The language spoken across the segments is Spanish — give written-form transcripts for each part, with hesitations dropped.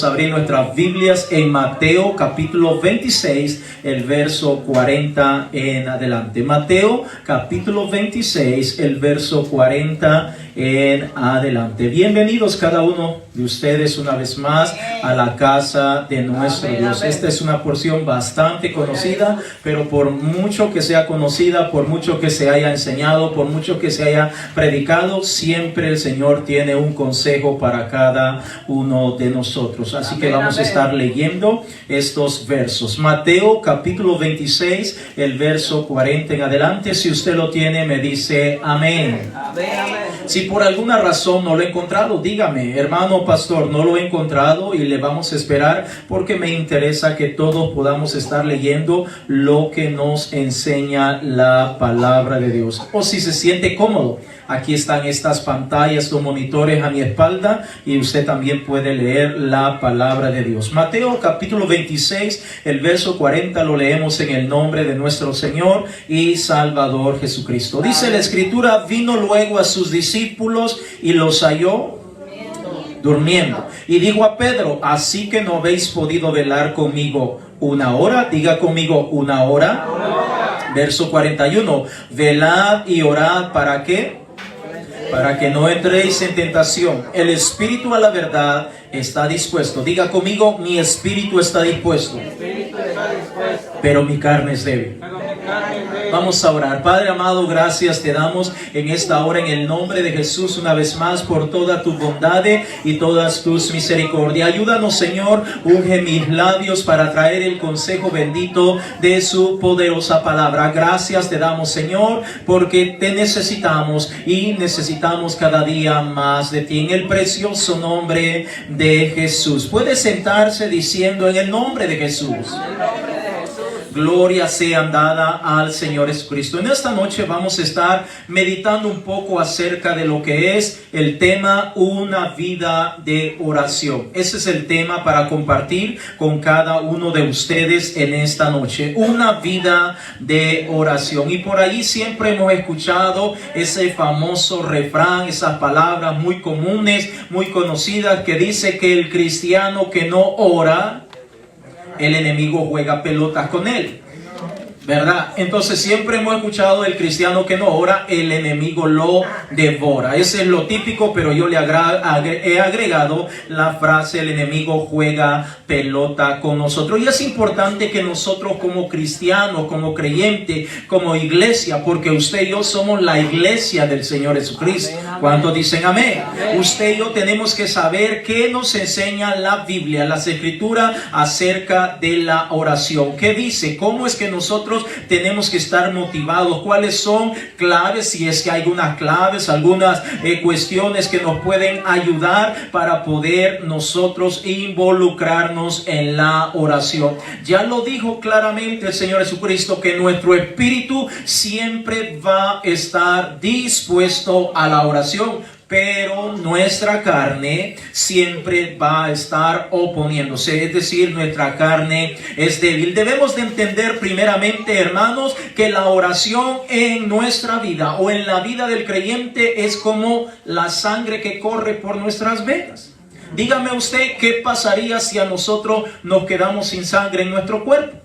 Abrir nuestras Biblias en Mateo capítulo 26, el verso 40 en adelante. Mateo capítulo 26, el verso 40 en adelante. Bienvenidos cada uno de ustedes una vez más a la casa de nuestro Dios. Esta es una porción bastante conocida, pero por mucho que sea conocida, por mucho que se haya enseñado, por mucho que se haya predicado, siempre el Señor tiene un consejo para cada uno de nosotros. Así que vamos a estar leyendo estos versos. Mateo capítulo 26, el verso 40 en adelante. Si usted lo tiene, me dice amén. Si por alguna razón no lo he encontrado, dígame, hermano pastor, no lo he encontrado, y le vamos a esperar porque me interesa que todos podamos estar leyendo lo que nos enseña la palabra de Dios. O si se siente cómodo, aquí están estas pantallas o monitores a mi espalda y usted también puede leer la palabra de Dios. Mateo capítulo 26, el verso 40 lo leemos en el nombre de nuestro Señor y Salvador Jesucristo. Dice la Escritura: vino luego a sus discípulos y los halló durmiendo. Y dijo a Pedro: así que no habéis podido velar conmigo una hora. Diga conmigo, una hora. Verso 41. Velad y orad, ¿para qué? Para que no entréis en tentación. El espíritu a la verdad está dispuesto. Diga conmigo, mi espíritu está dispuesto, pero mi carne es débil. Vamos a orar. Padre amado, gracias te damos en esta hora en el nombre de Jesús una vez más por toda tu bondad y todas tus misericordias. Ayúdanos, Señor, unge mis labios para traer el consejo bendito de su poderosa palabra. Gracias te damos, Señor, porque te necesitamos y necesitamos cada día más de ti. En el precioso nombre de Jesús. Puede sentarse diciendo: en el nombre de Jesús. Gloria sea dada al Señor Jesucristo. En esta noche vamos a estar meditando un poco acerca de lo que es el tema una vida de oración. Ese es el tema para compartir con cada uno de ustedes en esta noche. Una vida de oración. Y por ahí siempre hemos escuchado ese famoso refrán, esas palabras muy comunes, muy conocidas, que dice que el cristiano que no ora, el enemigo juega pelotas con él, ¿verdad? Entonces siempre hemos escuchado: el cristiano que no ora, el enemigo lo devora. Ese es lo típico, pero yo le he agregado la frase: el enemigo juega pelota con nosotros. Y es importante que nosotros como cristianos, como creyentes, como iglesia, porque usted y yo somos la iglesia del Señor Jesucristo. ¿Cuántos dicen amén? Usted y yo tenemos que saber qué nos enseña la Biblia, las Escrituras, acerca de la oración. ¿Qué dice? ¿Cómo es que nosotros tenemos que estar motivados? ¿Cuáles son claves? Si es que hay algunas claves, algunas cuestiones que nos pueden ayudar para poder nosotros involucrarnos en la oración. Ya lo dijo claramente el Señor Jesucristo, que nuestro espíritu siempre va a estar dispuesto a la oración, pero nuestra carne siempre va a estar oponiéndose, es decir, nuestra carne es débil. Debemos de entender primeramente, hermanos, que la oración en nuestra vida o en la vida del creyente es como la sangre que corre por nuestras venas. Dígame usted, ¿qué pasaría si a nosotros nos quedamos sin sangre en nuestro cuerpo?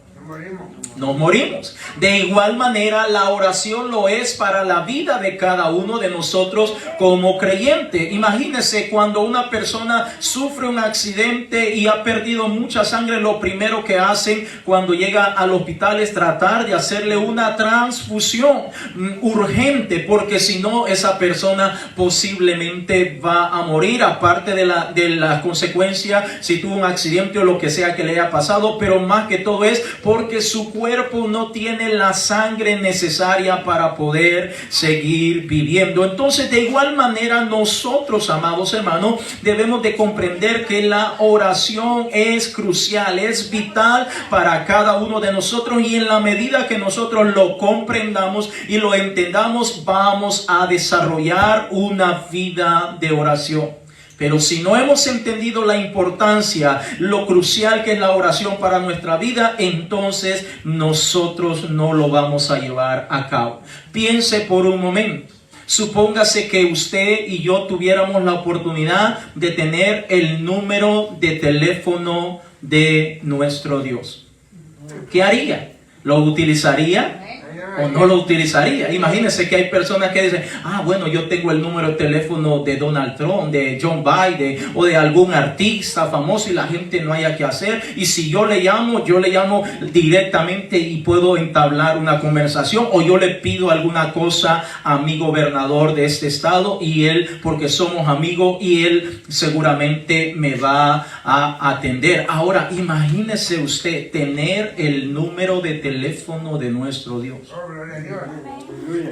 Nos morimos. De igual manera, la oración lo es para la vida de cada uno de nosotros como creyente. Imagínese cuando una persona sufre un accidente y ha perdido mucha sangre, lo primero que hacen cuando llega al hospital es tratar de hacerle una transfusión urgente, porque si no, esa persona posiblemente va a morir, aparte de las consecuencias si tuvo un accidente o lo que sea que le haya pasado, pero más que todo es porque su cuerpo no tiene la sangre necesaria para poder seguir viviendo. Entonces, de igual manera, nosotros, amados hermanos, debemos de comprender que la oración es crucial, es vital para cada uno de nosotros, y en la medida que nosotros lo comprendamos y lo entendamos, vamos a desarrollar una vida de oración. Pero si no hemos entendido la importancia, lo crucial que es la oración para nuestra vida, entonces nosotros no lo vamos a llevar a cabo. Piense por un momento. Supóngase que usted y yo tuviéramos la oportunidad de tener el número de teléfono de nuestro Dios. ¿Qué haría? ¿Lo utilizaría o no lo utilizaría? Imagínense que hay personas que dicen, bueno, yo tengo el número de teléfono de Donald Trump, de John Biden o de algún artista famoso y la gente no haya que hacer. Y si yo le llamo directamente y puedo entablar una conversación, o yo le pido alguna cosa a mi gobernador de este estado y él, porque somos amigos, y él seguramente me va a atender. Ahora, imagínese usted tener el número de teléfono de nuestro Dios.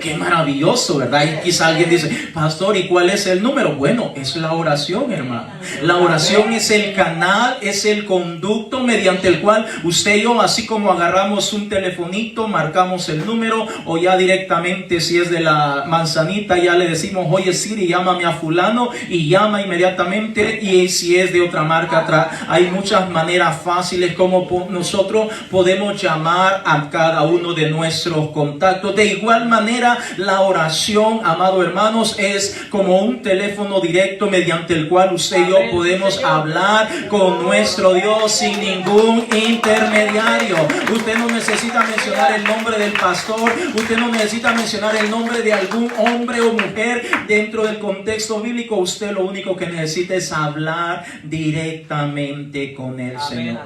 Qué maravilloso, ¿verdad? Y quizá alguien dice, pastor, ¿y cuál es el número? Bueno, es la oración, hermano. La oración es el canal, es el conducto mediante el cual usted y yo, así como agarramos un telefonito, marcamos el número, o ya directamente, si es de la manzanita, ya le decimos, oye Siri, llámame a fulano, y llama inmediatamente. Y si es de otra marca atrás, hay muchas maneras fáciles como nosotros podemos llamar a cada uno de nuestros contactos. De igual manera, la oración, amados hermanos, es como un teléfono directo mediante el cual usted y yo podemos hablar con nuestro Dios sin ningún intermediario. Usted no necesita mencionar el nombre del pastor, usted no necesita mencionar el nombre de algún hombre o mujer dentro del contexto bíblico. Usted lo único que necesita es hablar directamente con el Señor.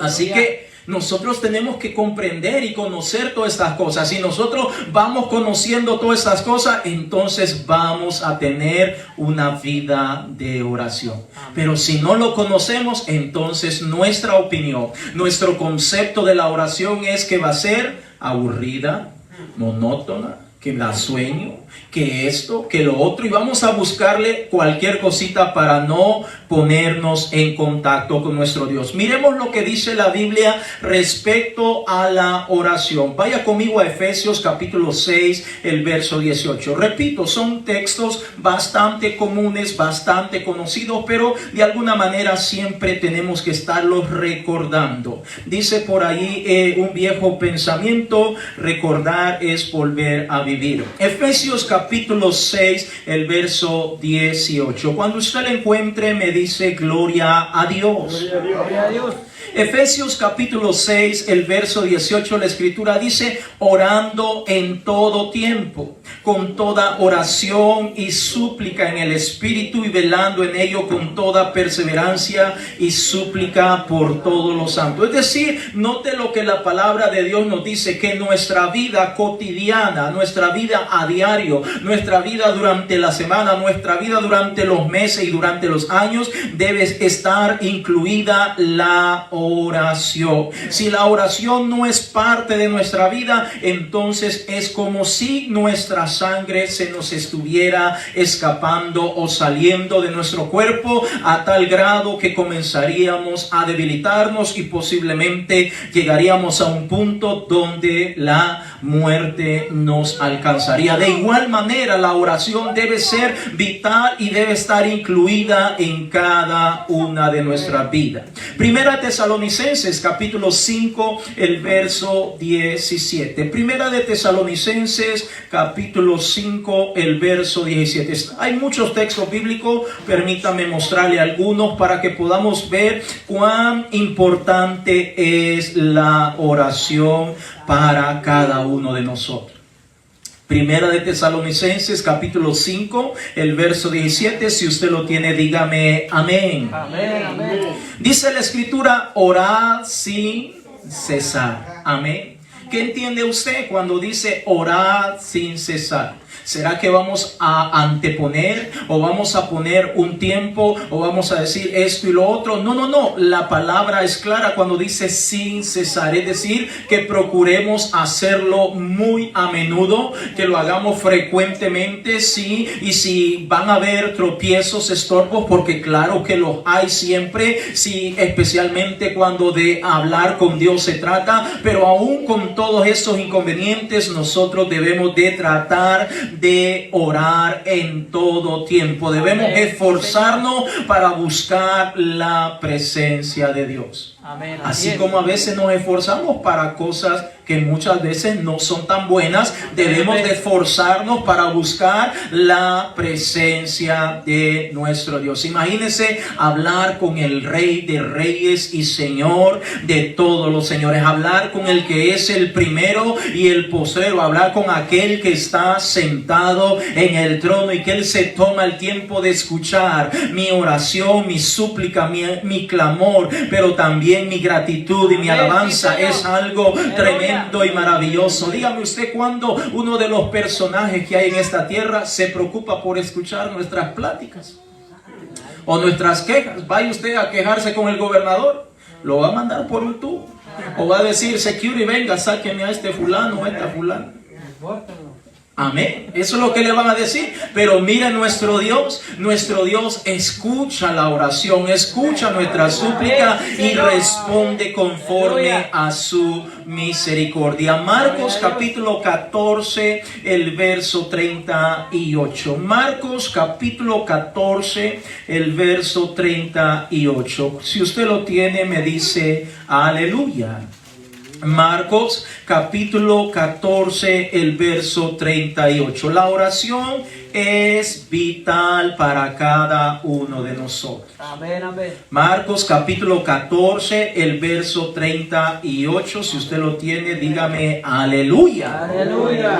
Así que nosotros tenemos que comprender y conocer todas estas cosas. Si nosotros vamos conociendo todas estas cosas, entonces vamos a tener una vida de oración. Pero si no lo conocemos, entonces nuestra opinión, nuestro concepto de la oración es que va a ser aburrida, monótona, que da sueño, que esto, que lo otro, y vamos a buscarle cualquier cosita para no ponernos en contacto con nuestro Dios. Miremos lo que dice la Biblia respecto a la oración. Vaya conmigo a Efesios capítulo 6, el verso 18. Repito, son textos bastante comunes, bastante conocidos, pero de alguna manera siempre tenemos que estarlos recordando. Dice por ahí un viejo pensamiento: recordar es volver a vivir. Efesios capítulo 6, el verso 18. Cuando usted lo encuentre, me dice gloria a Dios. Gloria a Dios. Efesios capítulo 6, el verso 18, la escritura dice: orando en todo tiempo, con toda oración y súplica en el Espíritu, y velando en ello con toda perseverancia y súplica por todos los santos. Es decir, note lo que la palabra de Dios nos dice, que nuestra vida cotidiana, nuestra vida a diario, nuestra vida durante la semana, nuestra vida durante los meses y durante los años, debe estar incluida la oración. Si la oración no es parte de nuestra vida, entonces es como si nuestra sangre se nos estuviera escapando o saliendo de nuestro cuerpo, a tal grado que comenzaríamos a debilitarnos y posiblemente llegaríamos a un punto donde la muerte nos alcanzaría. De igual manera, la oración debe ser vital y debe estar incluida en cada una de nuestras vidas. Primera Tesalonicenses capítulo 5, el verso 17. Primera de Tesalonicenses capítulo 5, el verso 17. Hay muchos textos bíblicos, permítame mostrarle algunos para que podamos ver cuán importante es la oración para cada uno de nosotros. Primera de Tesalonicenses capítulo 5, el verso 17. Si usted lo tiene, dígame amén. Amén, amén. Dice la escritura: orad sin cesar. Amén. ¿Qué entiende usted cuando dice orad sin cesar? ¿Será que vamos a anteponer o vamos a poner un tiempo o vamos a decir esto y lo otro? No, no, no. La palabra es clara cuando dice sin cesar. Es decir, que procuremos hacerlo muy a menudo, que lo hagamos frecuentemente, sí. Y si van a haber tropiezos, estorbos, porque claro que los hay siempre, sí, especialmente cuando de hablar con Dios se trata. Pero aún con todos estos inconvenientes, nosotros debemos de tratar de orar en todo tiempo. Debemos esforzarnos para buscar la presencia de Dios. Amén. Así como a veces nos esforzamos para cosas que muchas veces no son tan buenas. Debemos de esforzarnos para buscar la presencia de nuestro Dios. Imagínense hablar con el Rey de Reyes y Señor de todos los señores, hablar con el que es el primero y el postrero, hablar con aquel que está sentado en el trono y que Él se toma el tiempo de escuchar mi oración, mi súplica, mi clamor, pero también mi gratitud y mi alabanza. Es algo tremendo y maravilloso. Dígame usted cuándo uno de los personajes que hay en esta tierra se preocupa por escuchar nuestras pláticas o nuestras quejas. Vaya usted a quejarse con el gobernador, lo va a mandar por un tubo, o va a decir: security, venga, sáquenme a este fulano o a esta fulana. Amén. Eso es lo que le van a decir. Pero mira, nuestro Dios escucha la oración, escucha nuestra súplica y responde conforme a su misericordia. Marcos capítulo 14, el verso 38. Marcos capítulo 14, el verso 38. Si usted lo tiene, me dice aleluya. Marcos capítulo 14, el verso 38. La oración es vital para cada uno de nosotros. Amén, amén. Marcos capítulo 14, el verso 38. Si usted lo tiene, dígame aleluya. Aleluya.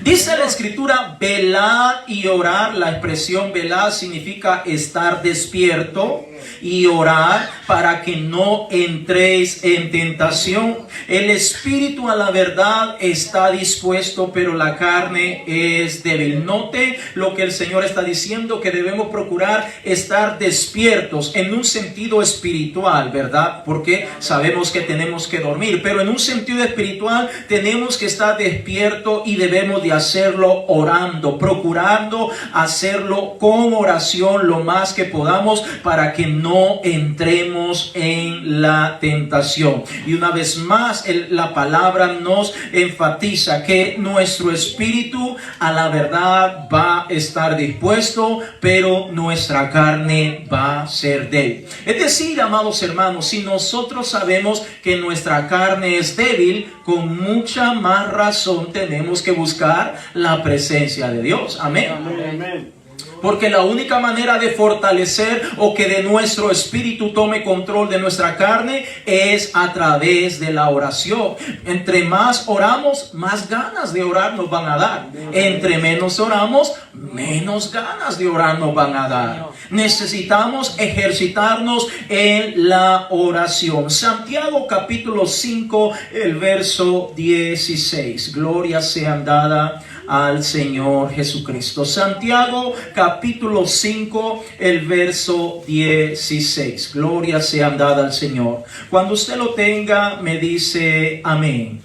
Dice la escritura: velad y orar. La expresión velad significa estar despierto y orar para que no entréis en tentación. El espíritu a la verdad está dispuesto, pero la carne es débil. Note lo que el Señor está diciendo, que debemos procurar estar despiertos en un sentido espiritual, ¿verdad? Porque sabemos que tenemos que dormir, pero en un sentido espiritual tenemos que estar despiertos y debemos de hacerlo orando, procurando hacerlo con oración lo más que podamos para que no entremos en la tentación. Y una vez más, la palabra nos enfatiza que nuestro espíritu a la verdad va a estar dispuesto, pero nuestra carne va a ser débil. Es decir, amados hermanos, si nosotros sabemos que nuestra carne es débil, con mucha más razón tenemos que buscar la presencia de Dios. Amén. Amén. Porque la única manera de fortalecer o que de nuestro espíritu tome control de nuestra carne es a través de la oración. Entre más oramos, más ganas de orar nos van a dar. Entre menos oramos, menos ganas de orar nos van a dar. Necesitamos ejercitarnos en la oración. Santiago capítulo 5, el verso 16. Gloria sea dada al Señor Jesucristo. Santiago capítulo 5, el verso 16. Gloria sea dada al Señor. Cuando usted lo tenga, me dice amén.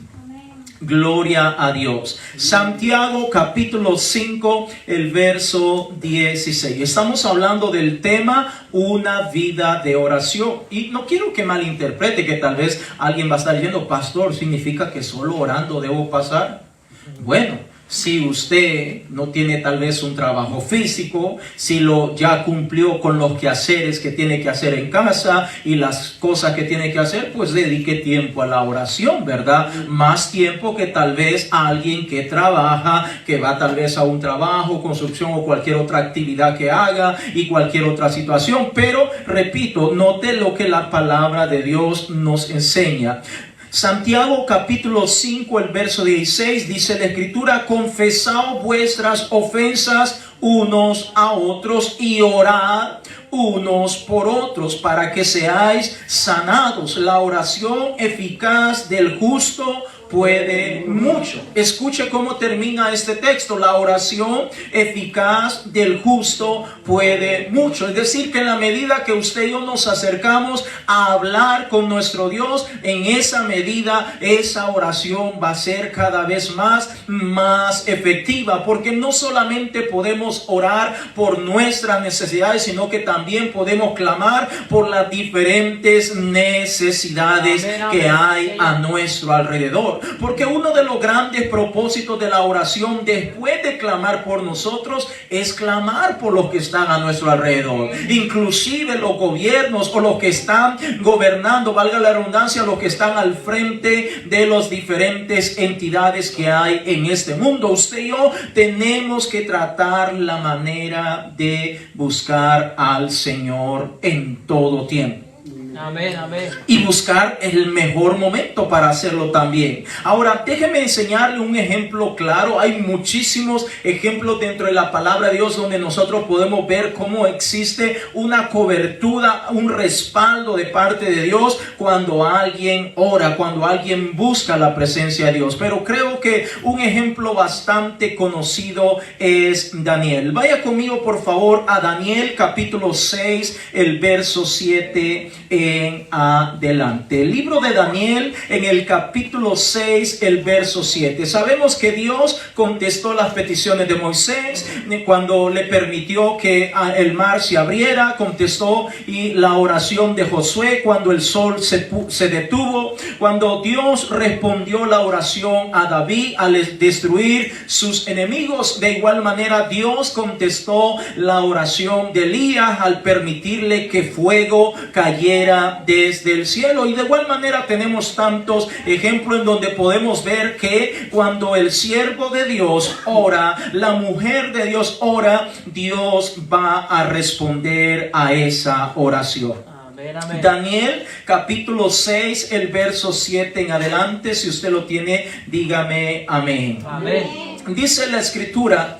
Gloria a Dios. Santiago capítulo 5, el verso 16. Estamos hablando del tema una vida de oración. Y no quiero que malinterprete, que tal vez alguien va a estar diciendo: pastor, ¿significa que solo orando debo pasar? Bueno, si usted no tiene tal vez un trabajo físico, si ya cumplió con los quehaceres que tiene que hacer en casa y las cosas que tiene que hacer, pues dedique tiempo a la oración, ¿verdad? Más tiempo que tal vez a alguien que trabaja, que va tal vez a un trabajo, construcción o cualquier otra actividad que haga y cualquier otra situación. Pero, repito, note lo que la palabra de Dios nos enseña. Santiago capítulo 5, el verso 16, dice la escritura: confesad vuestras ofensas unos a otros y orad unos por otros para que seáis sanados. La oración eficaz del justo puede mucho. Escuche cómo termina este texto: la oración eficaz del justo puede mucho. Es decir, que en la medida que usted y yo nos acercamos a hablar con nuestro Dios, en esa medida esa oración va a ser cada vez más efectiva, porque no solamente podemos orar por nuestras necesidades, sino que también podemos clamar por las diferentes necesidades que hay a nuestro alrededor. porque uno de los grandes propósitos de la oración, después de clamar por nosotros, es clamar por los que están a nuestro alrededor, inclusive los gobiernos o los que están gobernando, valga la redundancia, los que están al frente de las diferentes entidades que hay en este mundo. Usted y yo tenemos que tratar la manera de buscar al Señor en todo tiempo. Amén, amén. Y buscar el mejor momento para hacerlo también. Ahora, déjeme enseñarle un ejemplo claro. Hay muchísimos ejemplos dentro de la palabra de Dios donde nosotros podemos ver cómo existe una cobertura, un respaldo de parte de Dios cuando alguien ora, cuando alguien busca la presencia de Dios. Pero creo que un ejemplo bastante conocido es Daniel. Vaya conmigo, por favor, a Daniel capítulo 6, el verso 7 en adelante. El libro de Daniel en el capítulo 6, el verso 7. Sabemos que Dios contestó las peticiones de Moisés cuando le permitió que el mar se abriera, contestó y la oración de Josué cuando el sol se detuvo, cuando Dios respondió la oración a David al destruir sus enemigos. De igual manera Dios contestó la oración de Elías al permitirle que fuego cayera desde el cielo. Y de igual manera tenemos tantos ejemplos en donde podemos ver que cuando el siervo de Dios ora, la mujer de Dios ora, Dios va a responder a esa oración. Amén, amén. Daniel capítulo 6, el verso 7 en adelante. Si usted lo tiene, dígame amén. Amén. Dice la escritura,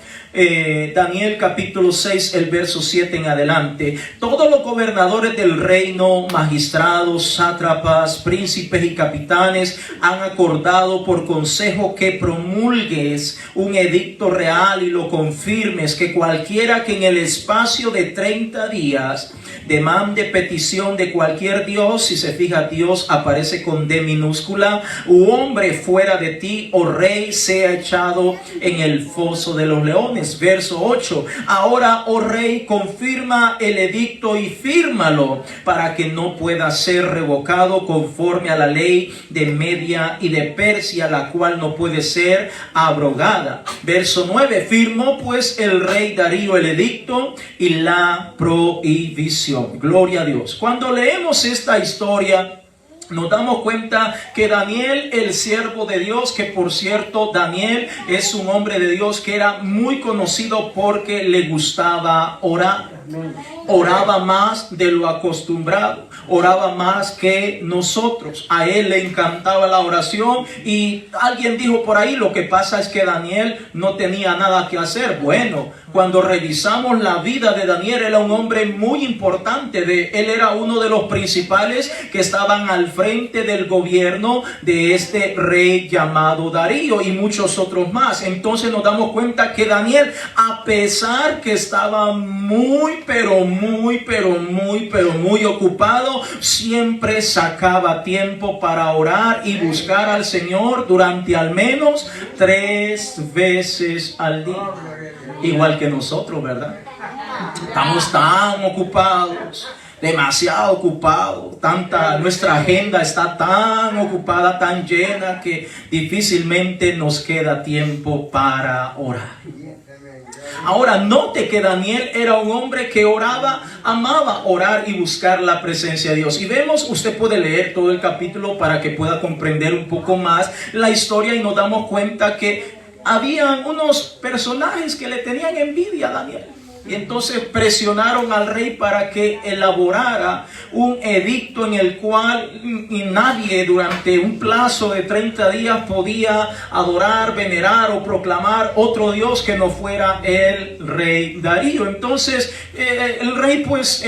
Daniel capítulo 6, el verso 7 en adelante: todos los gobernadores del reino, magistrados, sátrapas, príncipes y capitanes han acordado por consejo que promulgues un edicto real y lo confirmes, que cualquiera que en el espacio de 30 días demande petición de cualquier Dios, si se fija, Dios aparece con D minúscula, u hombre fuera de ti, o rey, sea echado en el foso de los leones. Verso 8: ahora, oh rey, confirma el edicto y fírmalo para que no pueda ser revocado conforme a la ley de Media y de Persia, la cual no puede ser abrogada. Verso 9: firmó pues el rey Darío el edicto y la prohibición. Gloria a Dios. Cuando leemos esta historia, nos damos cuenta que Daniel, el siervo de Dios, que por cierto Daniel es un hombre de Dios que era muy conocido porque le gustaba orar. Oraba más de lo acostumbrado, oraba más que nosotros. A él le encantaba la oración, y alguien dijo por ahí: lo que pasa es que Daniel no tenía nada que hacer. Bueno, cuando revisamos la vida de Daniel, era un hombre muy importante. Él era uno de los principales que estaban al frente del gobierno de este rey llamado Darío, y muchos otros más. Entonces nos damos cuenta que Daniel, a pesar que estaba muy ocupado, siempre sacaba tiempo para orar y buscar al Señor durante al menos 3 veces al día. Igual que nosotros, ¿verdad? Estamos tan ocupados, demasiado ocupados, nuestra agenda está tan ocupada, tan llena, que difícilmente nos queda tiempo para orar. Ahora, note que Daniel era un hombre que oraba, amaba orar y buscar la presencia de Dios. Y vemos, usted puede leer todo el capítulo para que pueda comprender un poco más la historia, y nos damos cuenta que habían unos personajes que le tenían envidia a Daniel. Y entonces presionaron al rey para que elaborara un edicto en el cual nadie durante un plazo de 30 días podía adorar, venerar o proclamar otro Dios que no fuera el rey Darío. Entonces el rey pues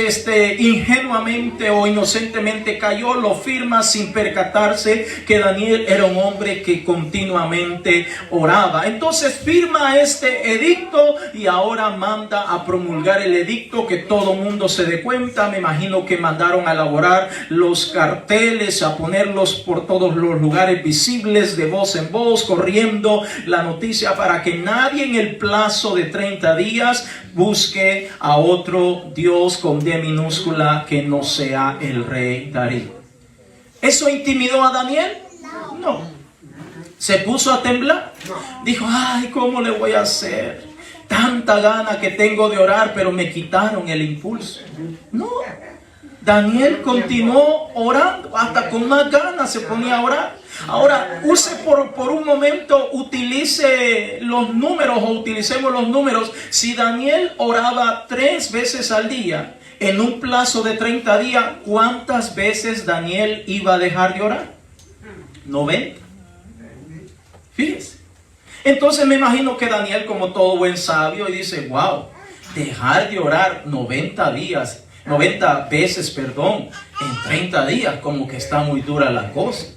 ingenuamente o inocentemente cayó, lo firma sin percatarse que Daniel era un hombre que continuamente oraba. Entonces firma este edicto y ahora manda a promulgar el edicto, que todo mundo se dé cuenta. Me imagino que mandaron a elaborar los carteles, a ponerlos por todos los lugares visibles, de voz en voz, corriendo la noticia para que nadie en el plazo de 30 días busque a otro Dios con D minúscula que no sea el rey Darío. ¿Eso intimidó a Daniel? No. Se puso a temblar. Dijo, ay, ¿cómo le voy a hacer? Tanta gana que tengo de orar, pero me quitaron el impulso. No. Daniel continuó orando, hasta con más ganas se ponía a orar. Ahora, por un momento, utilice los números o utilicemos los números. Si Daniel oraba 3 veces al día, en un plazo de 30 días, ¿cuántas veces Daniel iba a dejar de orar? 90. Fíjese. Entonces me imagino que Daniel, como todo buen sabio, y dice, wow, dejar de orar 90 veces, en 30 días, como que está muy dura la cosa.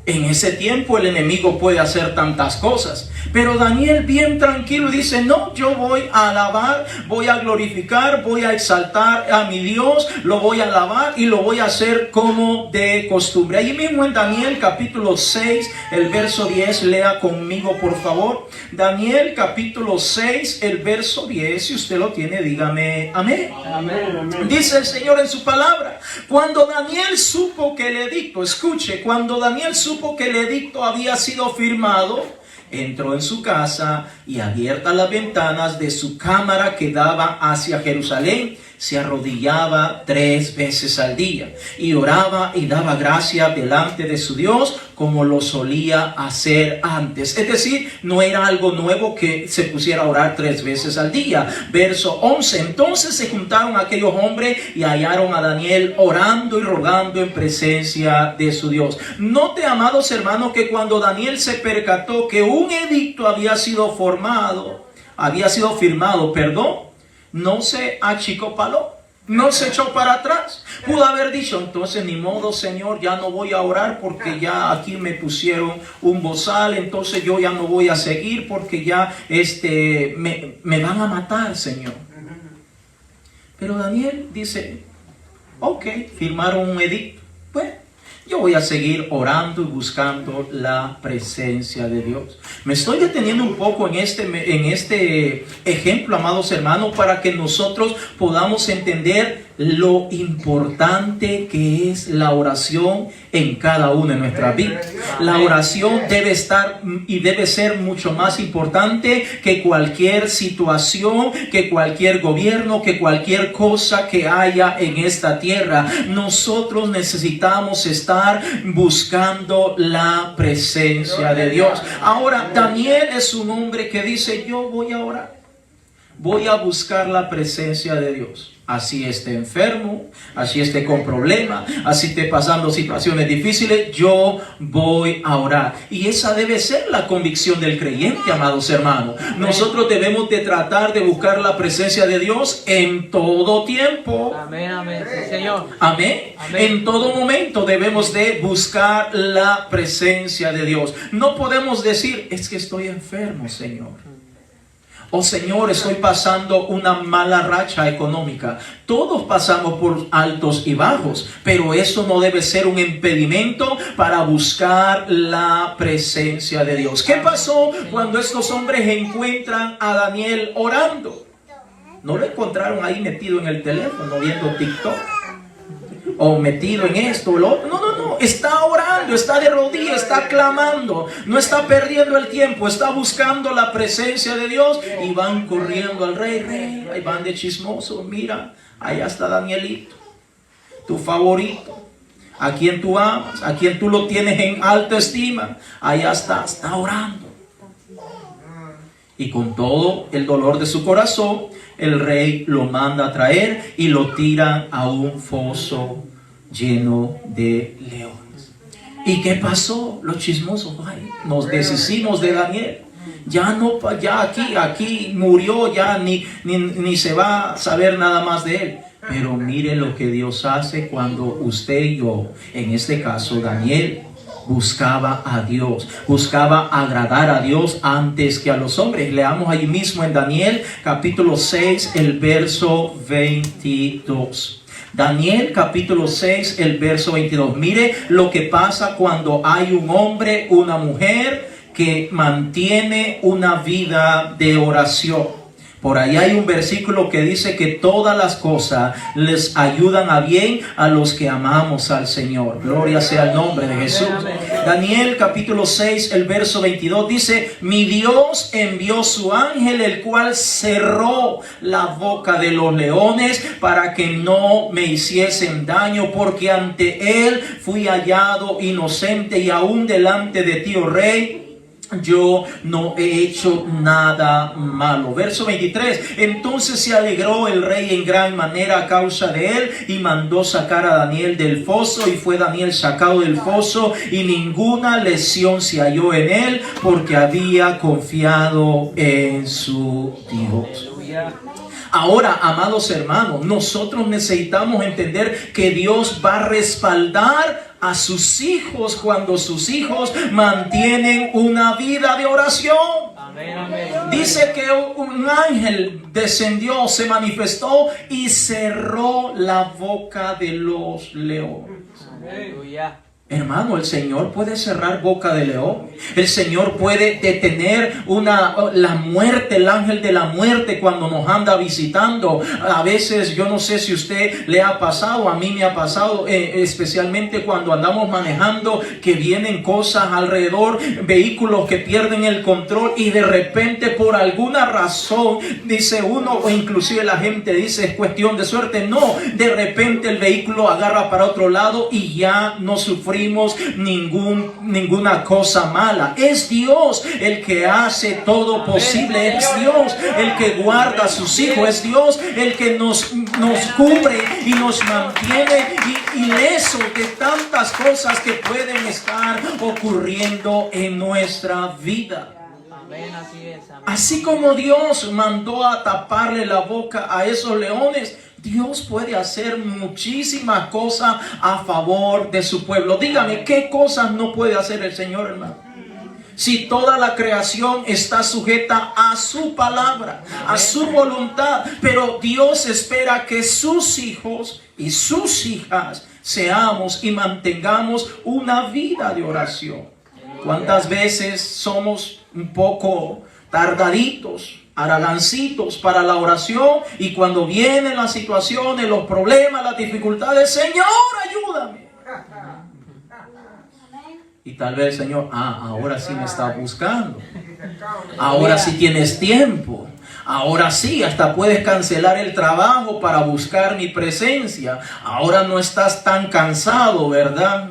En ese tiempo el enemigo puede hacer tantas cosas. Pero Daniel bien tranquilo dice, no, yo voy a alabar, voy a glorificar, voy a exaltar a mi Dios, lo voy a alabar y lo voy a hacer como de costumbre. Allí mismo en Daniel capítulo 6, el verso 10, lea conmigo por favor. Daniel capítulo 6, el verso 10, si usted lo tiene, dígame amén. Amén, amén. Dice el Señor en su palabra, cuando Daniel supo que el edicto, escuche, cuando Daniel supo que el edicto había sido firmado, entró en su casa y abiertas las ventanas de su cámara que daba hacia Jerusalén, se arrodillaba 3 veces al día y oraba y daba gracia delante de su Dios como lo solía hacer antes. Es decir, no era algo nuevo que se pusiera a orar 3 veces al día. Verso 11, entonces se juntaron aquellos hombres y hallaron a Daniel orando y rogando en presencia de su Dios. Note, amados hermanos, que cuando Daniel se percató que un edicto había sido firmado, no se achicopaló, no se echó para atrás. Pudo haber dicho, entonces ni modo, Señor, ya no voy a orar porque ya aquí me pusieron un bozal, entonces yo ya no voy a seguir porque ya me van a matar, Señor. Pero Daniel dice, ok, firmaron un edicto, bueno, yo voy a seguir orando y buscando la presencia de Dios. Me estoy deteniendo un poco en este ejemplo, amados hermanos, para que nosotros podamos entender lo importante que es la oración en cada una de nuestras vidas. La oración debe estar y debe ser mucho más importante que cualquier situación, que cualquier gobierno, que cualquier cosa que haya en esta tierra. Nosotros necesitamos estar buscando la presencia de Dios. Ahora, Daniel es un hombre que dice, yo voy a orar, voy a buscar la presencia de Dios. Así esté enfermo, así esté con problemas, así esté pasando situaciones difíciles, yo voy a orar. Y esa debe ser la convicción del creyente, amados hermanos. Nosotros debemos de tratar de buscar la presencia de Dios en todo tiempo. Amén, amén, sí, Señor. Amén. Amén. En todo momento debemos de buscar la presencia de Dios. No podemos decir, es que estoy enfermo, Señor. Oh Señor, estoy pasando una mala racha económica. Todos pasamos por altos y bajos, pero eso no debe ser un impedimento para buscar la presencia de Dios. ¿Qué pasó cuando estos hombres encuentran a Daniel orando? No lo encontraron ahí metido en el teléfono viendo TikTok o metido en esto o lo otro. No. Está orando, está de rodillas, está clamando, no está perdiendo el tiempo, está buscando la presencia de Dios. Y van corriendo al rey, ahí van de chismoso. Mira, allá está Danielito, tu favorito, a quien tú amas, a quien tú lo tienes en alta estima. Allá está orando. Y con todo el dolor de su corazón, el rey lo manda a traer y lo tira a un foso lleno de leones. ¿Y qué pasó? Los chismosos, ay, nos deshicimos de Daniel. Ya aquí murió, ya ni se va a saber nada más de él. Pero mire lo que Dios hace cuando usted y yo, en este caso Daniel, buscaba a Dios, buscaba agradar a Dios antes que a los hombres. Leamos allí mismo en Daniel capítulo 6, el verso 22. Daniel capítulo 6, el verso 22. Mire lo que pasa cuando hay un hombre, una mujer que mantiene una vida de oración. Por ahí hay un versículo que dice que todas las cosas les ayudan a bien a los que amamos al Señor. Gloria sea el nombre de Jesús. Daniel capítulo 6, el verso 22 dice: mi Dios envió su ángel, el cual cerró la boca de los leones para que no me hiciesen daño, porque ante él fui hallado inocente, y aún delante de ti, oh rey, yo no he hecho nada malo. Verso 23. Entonces se alegró el rey en gran manera a causa de él, y mandó sacar a Daniel del foso, y fue Daniel sacado del foso, y ninguna lesión se halló en él, porque había confiado en su Dios. Ahora, amados hermanos, nosotros necesitamos entender que Dios va a respaldar a sus hijos cuando sus hijos mantienen una vida de oración. Amén, amén. Dice que un ángel descendió, se manifestó y cerró la boca de los leones. Aleluya. Hermano, el Señor puede cerrar boca de león. El Señor puede detener la muerte, el ángel de la muerte cuando nos anda visitando. A veces, yo no sé si usted le ha pasado, a mí me ha pasado, especialmente cuando andamos manejando, que vienen cosas alrededor, vehículos que pierden el control, y de repente por alguna razón, dice uno, o inclusive la gente dice es cuestión de suerte. No, de repente el vehículo agarra para otro lado y ya no sufrimos ninguna cosa mala. Es Dios el que hace todo posible. Es Dios el que guarda a sus hijos. Es Dios el que nos cubre y nos mantiene ilesos de tantas cosas que pueden estar ocurriendo en nuestra vida. Así como Dios mandó a taparle la boca a esos leones, Dios puede hacer muchísimas cosas a favor de su pueblo. Dígame, ¿qué cosas no puede hacer el Señor, hermano? Si toda la creación está sujeta a su palabra, a su voluntad, pero Dios espera que sus hijos y sus hijas seamos y mantengamos una vida de oración. ¿Cuántas veces somos un poco tardaditos, haragancitos para la oración, y cuando vienen las situaciones, los problemas, las dificultades, Señor, ayúdame? Y tal vez el Señor, ahora sí me está buscando, ahora sí tienes tiempo, ahora sí hasta puedes cancelar el trabajo para buscar mi presencia, ahora no estás tan cansado, ¿verdad?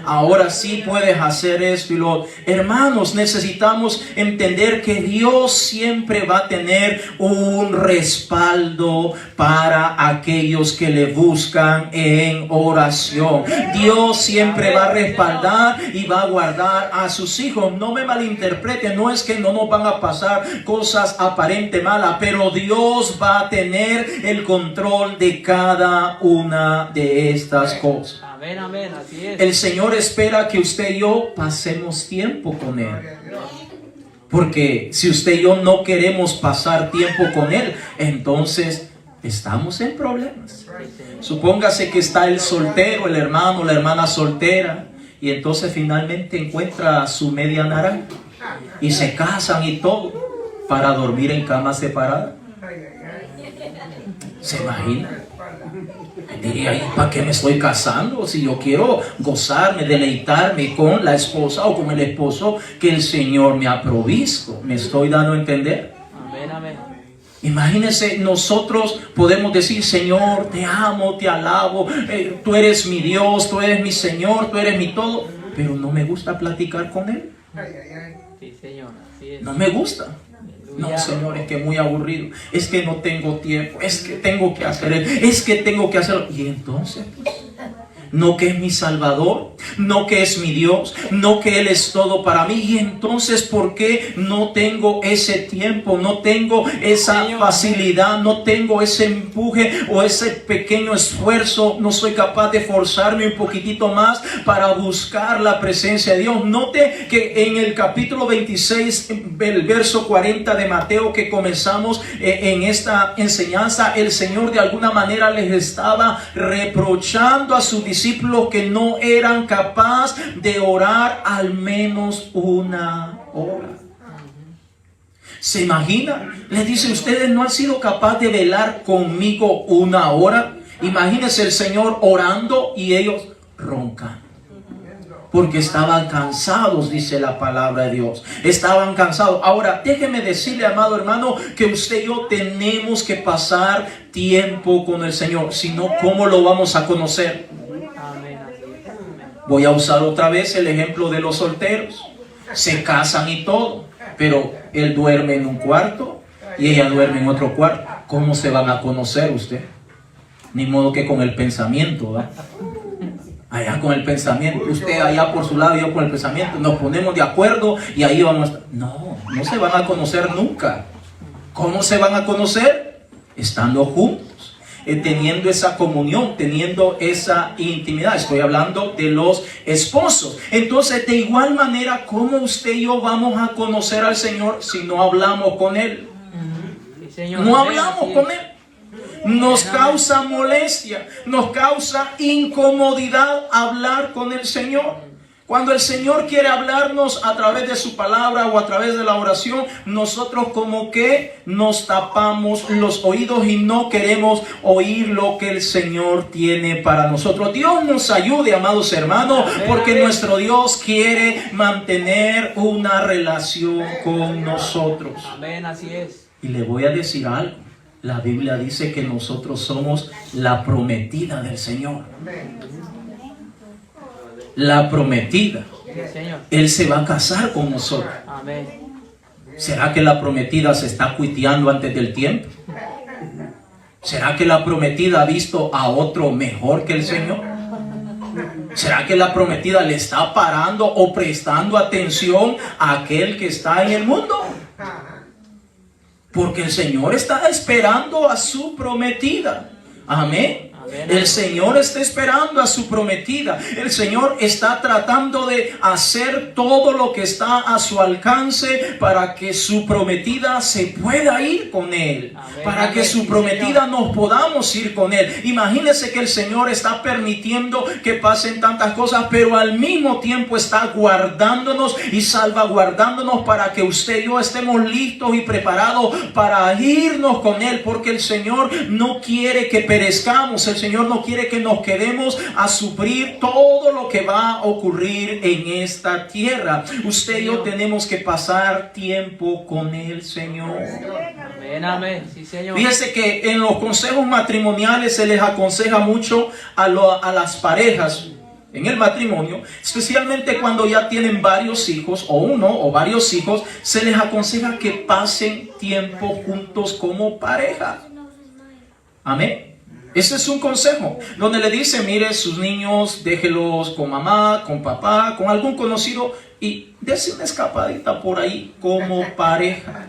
Ahora sí puedes hacer esto y lo. Hermanos, necesitamos entender que Dios siempre va a tener un respaldo para aquellos que le buscan en oración. Dios siempre va a respaldar y va a guardar a sus hijos. No me malinterpreten, no es que no nos van a pasar cosas aparentemente malas, pero Dios va a tener el control de cada una de estas cosas. Amén, amén, así es. El Señor espera que usted y yo pasemos tiempo con Él. Porque si usted y yo no queremos pasar tiempo con Él, entonces estamos en problemas. Supóngase que está el soltero, el hermano, la hermana soltera, y entonces finalmente encuentra su media naranja y se casan y todo para dormir en camas separadas. ¿Se imagina? Diría, ¿y para qué me estoy casando? Si yo quiero gozarme, deleitarme con la esposa o con el esposo que el Señor me ha provisto. ¿Me estoy dando a entender? Amén, amén. Imagínense, nosotros podemos decir, Señor, te amo, te alabo, tú eres mi Dios, tú eres mi Señor, tú eres mi todo, pero no me gusta platicar con Él. Sí, Señor, así es. No me gusta. No, Señor, es que es muy aburrido, es que no tengo tiempo, es que tengo que hacer, es que tengo que hacerlo. Y entonces, pues, no que es mi Salvador, no que es mi Dios, no que Él es todo para mí. Y entonces, ¿por qué no tengo ese tiempo? No tengo esa facilidad, no tengo ese empuje o ese pequeño esfuerzo. No soy capaz de forzarme un poquitito más para buscar la presencia de Dios. Note que en el capítulo 26, el verso 40 de Mateo que comenzamos en esta enseñanza, el Señor de alguna manera les estaba reprochando a sus discípulos que no eran capaces de orar al menos una hora. ¿Se imagina? Le dice, ustedes no han sido capaces de velar conmigo 1 hora. Imagínense el Señor orando y ellos roncan. Porque estaban cansados, dice la palabra de Dios. Estaban cansados. Ahora, déjeme decirle, amado hermano, que usted y yo tenemos que pasar tiempo con el Señor. Si no, ¿cómo lo vamos a conocer? Voy a usar otra vez el ejemplo de los solteros. Se casan y todo, pero él duerme en un cuarto y ella duerme en otro cuarto. ¿Cómo se van a conocer usted? Ni modo que con el pensamiento, ¿verdad? Allá con el pensamiento, usted allá por su lado y yo con el pensamiento, nos ponemos de acuerdo y ahí vamos a estar. No, no se van a conocer nunca. ¿Cómo se van a conocer? Estando juntos, teniendo esa comunión, teniendo esa intimidad. Estoy hablando de los esposos. Entonces, de igual manera, ¿cómo usted y yo vamos a conocer al Señor si no hablamos con Él? No hablamos con Él. Nos causa molestia, nos causa incomodidad hablar con el Señor. Cuando el Señor quiere hablarnos a través de su palabra o a través de la oración, nosotros como que nos tapamos los oídos y no queremos oír lo que el Señor tiene para nosotros. Dios nos ayude, amados hermanos, porque nuestro Dios quiere mantener una relación con nosotros. Amén, así es. Y le voy a decir algo. La Biblia dice que nosotros somos la prometida del Señor. La prometida. Él se va a casar con nosotros. ¿Será que la prometida se está cuiteando antes del tiempo? ¿Será que la prometida ha visto a otro mejor que el Señor? ¿Será que la prometida le está parando o prestando atención a aquel que está en el mundo? Porque el Señor está esperando a su prometida. Amén. El Señor está esperando a su prometida. El Señor está tratando de hacer todo lo que está a su alcance para que su prometida se pueda ir con Él. Para que su prometida nos podamos ir con Él. Imagínese que el Señor está permitiendo que pasen tantas cosas, pero al mismo tiempo está guardándonos y salvaguardándonos para que usted y yo estemos listos y preparados para irnos con Él. Porque el Señor no quiere que perezcamos. El Señor no quiere que nos quedemos a sufrir todo lo que va a ocurrir en esta tierra. Usted y yo tenemos que pasar tiempo con el Señor. Amén, amén. Sí, Señor. Fíjese que en los consejos matrimoniales se les aconseja mucho a las parejas en el matrimonio, especialmente cuando ya tienen varios hijos o uno o varios hijos, se les aconseja que pasen tiempo juntos como pareja. Amén. Ese es un consejo donde le dice, mire, sus niños déjelos con mamá, con papá, con algún conocido y dése una escapadita por ahí como pareja.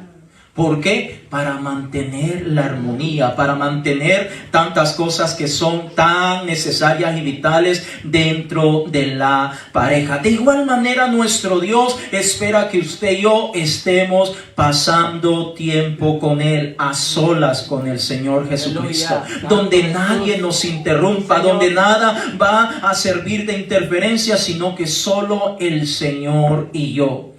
¿Por qué? Para mantener la armonía, para mantener tantas cosas que son tan necesarias y vitales dentro de la pareja. De igual manera, nuestro Dios espera que usted y yo estemos pasando tiempo con Él, a solas con el Señor Jesucristo, donde nadie nos interrumpa, donde nada va a servir de interferencia, sino que solo el Señor y yo.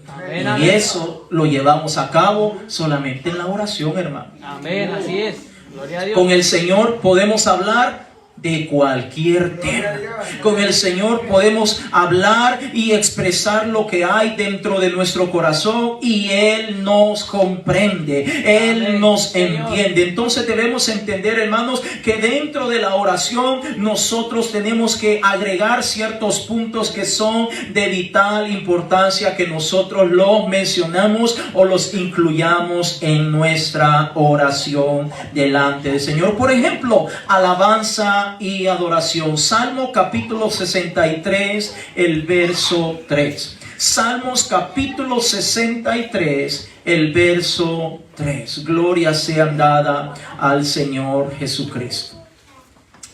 Y eso lo llevamos a cabo solamente en la oración, hermano. Amén, así es. Gloria a Dios. Con el Señor podemos hablar de cualquier tema. Con el Señor podemos hablar y expresar lo que hay dentro de nuestro corazón y Él nos comprende, Él nos entiende. Entonces debemos entender, hermanos, que dentro de la oración nosotros tenemos que agregar ciertos puntos que son de vital importancia, que nosotros los mencionamos o los incluyamos en nuestra oración delante del Señor. Por ejemplo, alabanza y adoración. Salmo capítulo 63, el verso 3. Salmos capítulo 63, el verso 3. Gloria sea dada al Señor Jesucristo.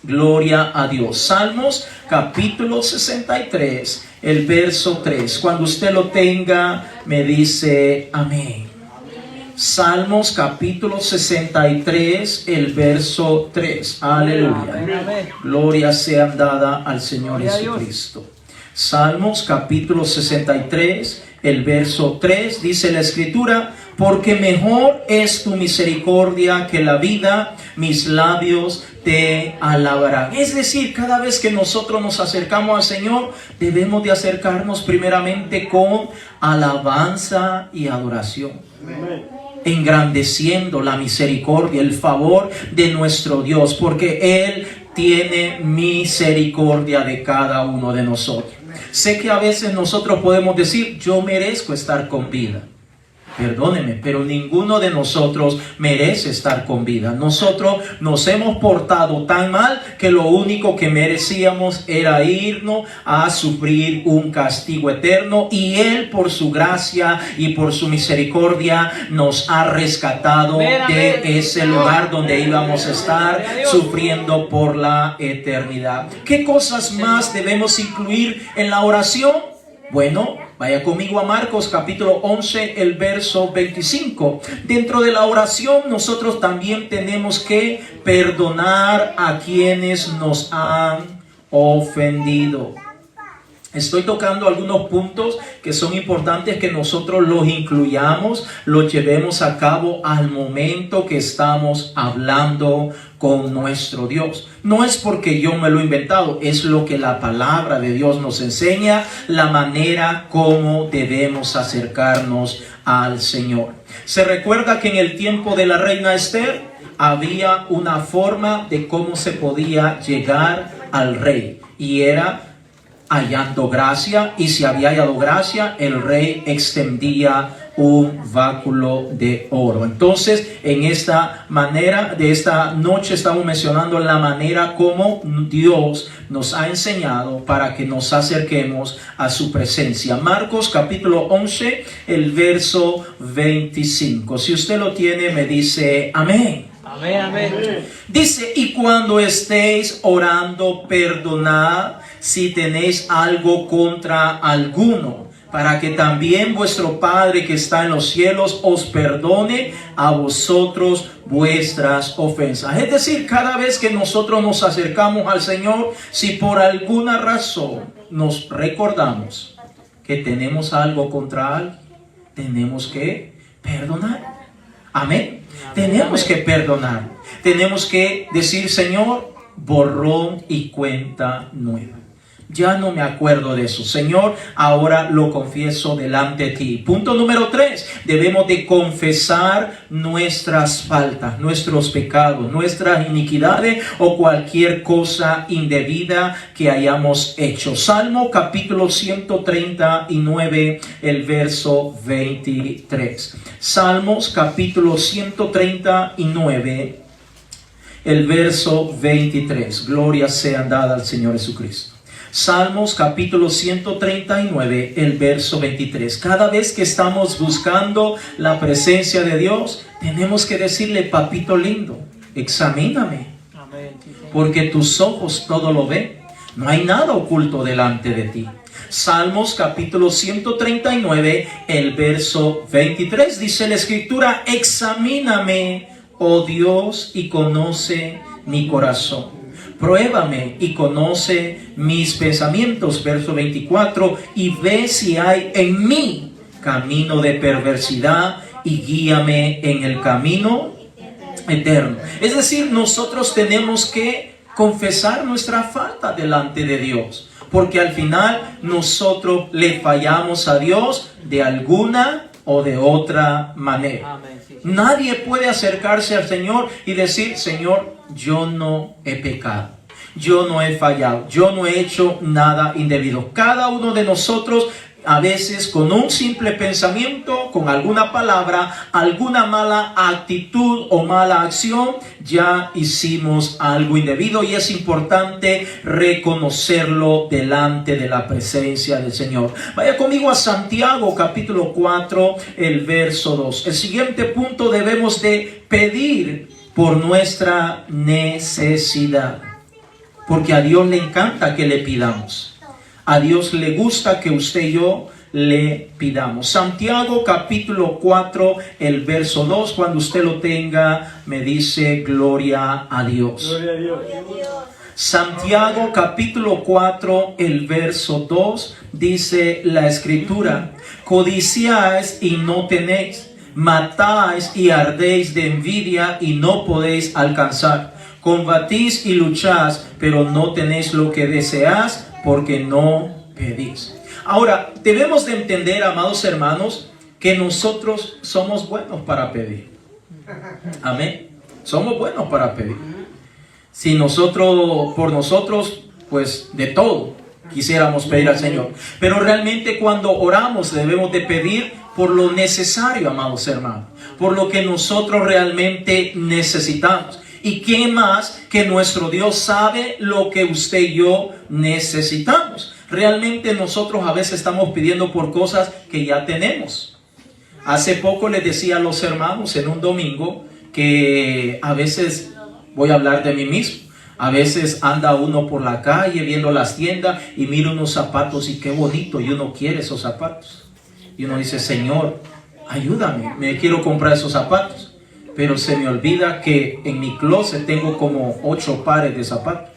Gloria a Dios. Salmos capítulo 63, el verso 3. Cuando usted lo tenga, me dice amén. Salmos capítulo 63, el verso 3. Aleluya. Gloria sea dada al Señor Jesucristo. Salmos capítulo 63, el verso 3. Dice la Escritura: porque mejor es tu misericordia que la vida, mis labios te alabarán. Es decir, cada vez que nosotros nos acercamos al Señor, debemos de acercarnos primeramente con alabanza y adoración. Amén. Engrandeciendo la misericordia, el favor de nuestro Dios, porque Él tiene misericordia de cada uno de nosotros. Sé que a veces nosotros podemos decir, yo merezco estar con vida. Perdóneme, pero ninguno de nosotros merece estar con vida. Nosotros nos hemos portado tan mal que lo único que merecíamos era irnos a sufrir un castigo eterno. Y Él, por su gracia y por su misericordia, nos ha rescatado de ese lugar donde íbamos a estar sufriendo por la eternidad. ¿Qué cosas más debemos incluir en la oración? Bueno, vaya conmigo a Marcos capítulo 11, el verso 25. Dentro de la oración nosotros también tenemos que perdonar a quienes nos han ofendido. Estoy tocando algunos puntos que son importantes que nosotros los incluyamos, los llevemos a cabo al momento que estamos hablando con nuestro Dios. No es porque yo me lo he inventado, es lo que la palabra de Dios nos enseña, la manera como debemos acercarnos al Señor. Se recuerda que en el tiempo de la reina Esther había una forma de cómo se podía llegar al rey, y era hallando gracia, y si había hallado gracia, el rey extendía un báculo de oro. Entonces, en esta manera, de esta noche estamos mencionando la manera como Dios nos ha enseñado para que nos acerquemos a su presencia. Marcos capítulo 11, el verso 25. Si usted lo tiene, me dice amén. Amén, amén. Dice, y cuando estéis orando, perdonad si tenéis algo contra alguno, para que también vuestro Padre que está en los cielos os perdone a vosotros vuestras ofensas. Es decir, cada vez que nosotros nos acercamos al Señor, si por alguna razón nos recordamos que tenemos algo contra alguien, tenemos que perdonar. Amén. Tenemos que perdonar. Tenemos que decir, Señor, borrón y cuenta nueva. Ya no me acuerdo de eso. Señor, ahora lo confieso delante de ti. Punto número 3. Debemos de confesar nuestras faltas, nuestros pecados, nuestras iniquidades o cualquier cosa indebida que hayamos hecho. Salmo capítulo 139, el verso 23. Salmos capítulo 139, el verso 23. Gloria sea dada al Señor Jesucristo. Salmos capítulo 139, el verso 23. Cada vez que estamos buscando la presencia de Dios, tenemos que decirle, papito lindo, examíname, porque tus ojos todo lo ven. No hay nada oculto delante de ti. Salmos capítulo 139, el verso 23. Dice la Escritura, examíname, oh Dios, y conoce mi corazón. Pruébame y conoce mis pensamientos. Verso 24. Y ve si hay en mí camino de perversidad y guíame en el camino eterno. Es decir, nosotros tenemos que confesar nuestra falta delante de Dios, porque al final nosotros le fallamos a Dios de alguna o de otra manera. Amén, sí. Nadie puede acercarse al Señor y decir, Señor, yo no he pecado, yo no he fallado, yo no he hecho nada indebido. Cada uno de nosotros, a veces con un simple pensamiento, con alguna palabra, alguna mala actitud o mala acción, ya hicimos algo indebido, y es importante reconocerlo delante de la presencia del Señor. Vaya conmigo a Santiago capítulo 4, el verso 2. El siguiente punto, debemos de pedir por nuestra necesidad, porque a Dios le encanta que le pidamos. A Dios le gusta que usted y yo le pidamos. Santiago capítulo 4, el verso 2. Cuando usted lo tenga, me dice gloria a Dios. Gloria a Dios. Santiago capítulo 4, el verso 2. Dice la Escritura, codiciáis y no tenéis, Matáis y ardéis de envidia y no podéis alcanzar. Combatís y lucháis, pero no tenéis lo que deseáis porque no pedís. Ahora, debemos de entender, amados hermanos, que nosotros somos buenos para pedir. Amén. Somos buenos para pedir. Si nosotros, por nosotros, pues de todo quisiéramos pedir al Señor. Pero realmente cuando oramos debemos de pedir por lo necesario, amados hermanos. Por lo que nosotros realmente necesitamos. ¿Y quién más que nuestro Dios sabe lo que usted y yo necesitamos? Realmente nosotros a veces estamos pidiendo por cosas que ya tenemos. Hace poco les decía a los hermanos en un domingo que a veces, voy a hablar de mí mismo, a veces anda uno por la calle viendo las tiendas y mira unos zapatos y qué bonito, y uno quiere esos zapatos. Y uno dice, Señor, ayúdame, me quiero comprar esos zapatos. Pero se me olvida que en mi closet tengo como 8 pares de zapatos.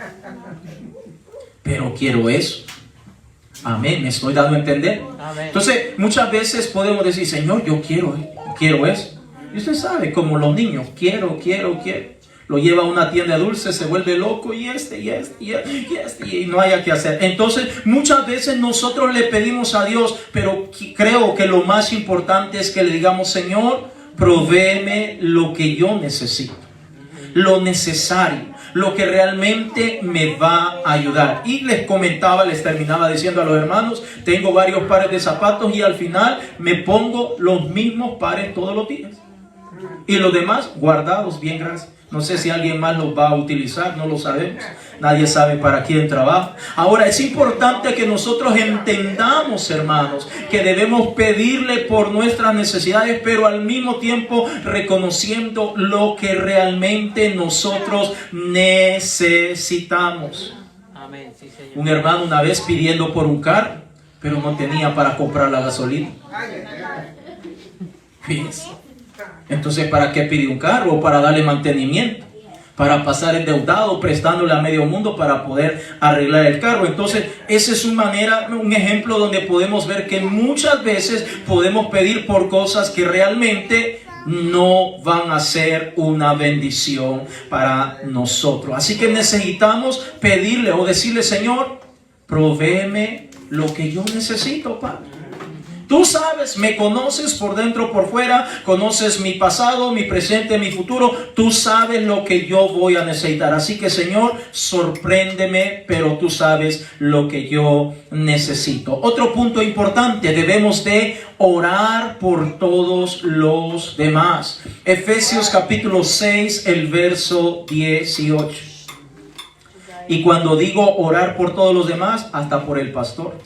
Pero quiero eso. Amén, me estoy dando a entender. Amén. Entonces, muchas veces podemos decir, Señor, yo quiero eso. Y usted sabe, como los niños, quiero. Lo lleva a una tienda de dulces, se vuelve loco y no haya que hacer. Entonces, muchas veces nosotros le pedimos a Dios, pero creo que lo más importante es que le digamos, Señor, provéeme lo que yo necesito, lo necesario, lo que realmente me va a ayudar. Y les terminaba diciendo a los hermanos, tengo varios pares de zapatos y al final me pongo los mismos pares todos los días. Y los demás guardados, bien, gracias. No sé si alguien más los va a utilizar, no lo sabemos. Nadie sabe para quién trabaja. Ahora, es importante que nosotros entendamos, hermanos, que debemos pedirle por nuestras necesidades, pero al mismo tiempo reconociendo lo que realmente nosotros necesitamos. Amén, sí, Señor. Un hermano una vez pidiendo por un carro, pero no tenía para comprar la gasolina. Fíjense. Entonces, ¿para qué pide un carro? Para darle mantenimiento, para pasar endeudado, prestándole a medio mundo para poder arreglar el carro. Entonces, esa es un ejemplo donde podemos ver que muchas veces podemos pedir por cosas que realmente no van a ser una bendición para nosotros. Así que necesitamos pedirle o decirle, Señor, provéeme lo que yo necesito, Padre. Tú sabes, me conoces por dentro, por fuera, conoces mi pasado, mi presente, mi futuro. Tú sabes lo que yo voy a necesitar. Así que, Señor, sorpréndeme, pero tú sabes lo que yo necesito. Otro punto importante, debemos de orar por todos los demás. Efesios capítulo 6, el verso 18. Y cuando digo orar por todos los demás, hasta por el pastor.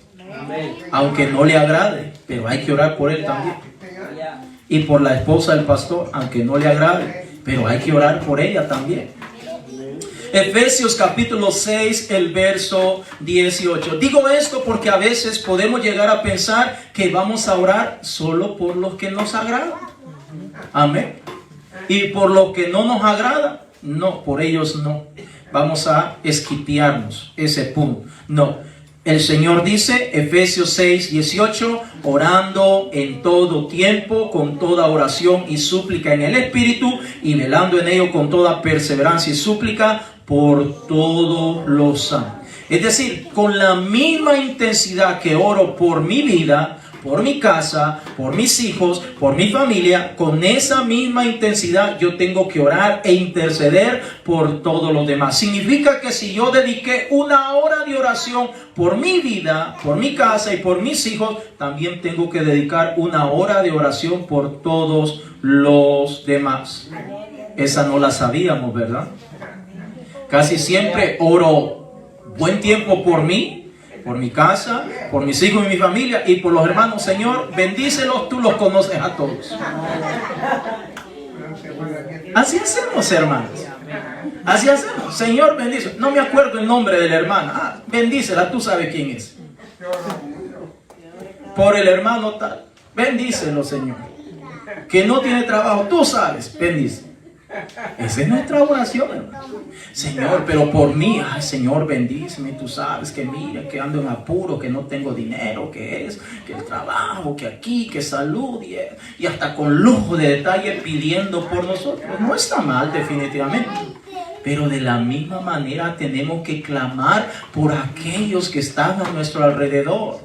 Aunque no le agrade, pero hay que orar por él también. Y por la esposa del pastor, aunque no le agrade, pero hay que orar por ella también. Efesios capítulo 6, el verso 18. Digo esto porque a veces podemos llegar a pensar que vamos a orar solo por los que nos agradan. Amén. Y por los que no nos agrada, no, por ellos no. Vamos a esquipearnos ese punto. No. El Señor dice, Efesios 6, 18, orando en todo tiempo, con toda oración y súplica en el Espíritu, y velando en ello con toda perseverancia y súplica por todos los santos. Es decir, con la misma intensidad que oro por mi vida, por mi casa, por mis hijos, por mi familia, con esa misma intensidad yo tengo que orar e interceder por todos los demás. Significa que si yo dediqué una hora de oración por mi vida, por mi casa y por mis hijos, también tengo que dedicar una hora de oración por todos los demás. Esa no la sabíamos, ¿verdad? Casi siempre oro buen tiempo por mí, por mi casa, por mis hijos y mi familia y por los hermanos. Señor, bendícelos, tú los conoces a todos. Así hacemos, hermanos. Así hacemos. Señor, bendice. No me acuerdo el nombre de la hermana. Bendícela, tú sabes quién es. Por el hermano tal. Bendícelo, Señor. Que no tiene trabajo, tú sabes. Bendice. Esa es nuestra oración, hermano. Señor, pero por mí, ay Señor, bendíceme. Tú sabes que mira, que ando en apuro, que no tengo dinero, que el trabajo, que aquí, que salud, y hasta con lujo de detalle pidiendo por nosotros. No está mal, definitivamente. Pero de la misma manera tenemos que clamar por aquellos que están a nuestro alrededor.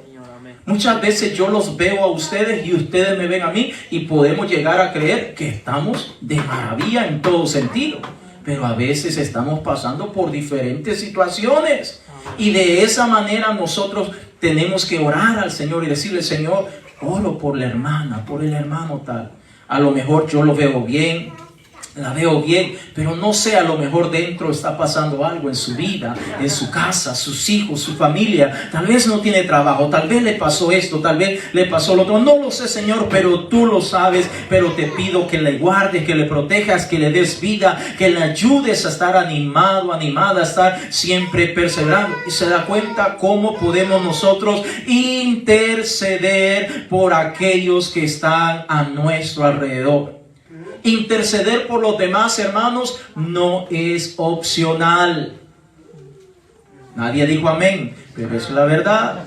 Muchas veces yo los veo a ustedes y ustedes me ven a mí y podemos llegar a creer que estamos de maravilla en todo sentido. Pero a veces estamos pasando por diferentes situaciones. Y de esa manera nosotros tenemos que orar al Señor y decirle, Señor, oro por la hermana, por el hermano tal. A lo mejor yo lo veo bien, la veo bien, pero no sé, a lo mejor dentro está pasando algo en su vida, en su casa, sus hijos, su familia. Tal vez no tiene trabajo, tal vez le pasó esto, tal vez le pasó lo otro. No lo sé, Señor, pero tú lo sabes. Pero te pido que le guardes, que le protejas, que le des vida, que le ayudes a estar animado, animada, a estar siempre perseverando. Y se da cuenta cómo podemos nosotros interceder por aquellos que están a nuestro alrededor. Interceder por los demás, hermanos, no es opcional. Nadie dijo amén, pero eso es la verdad.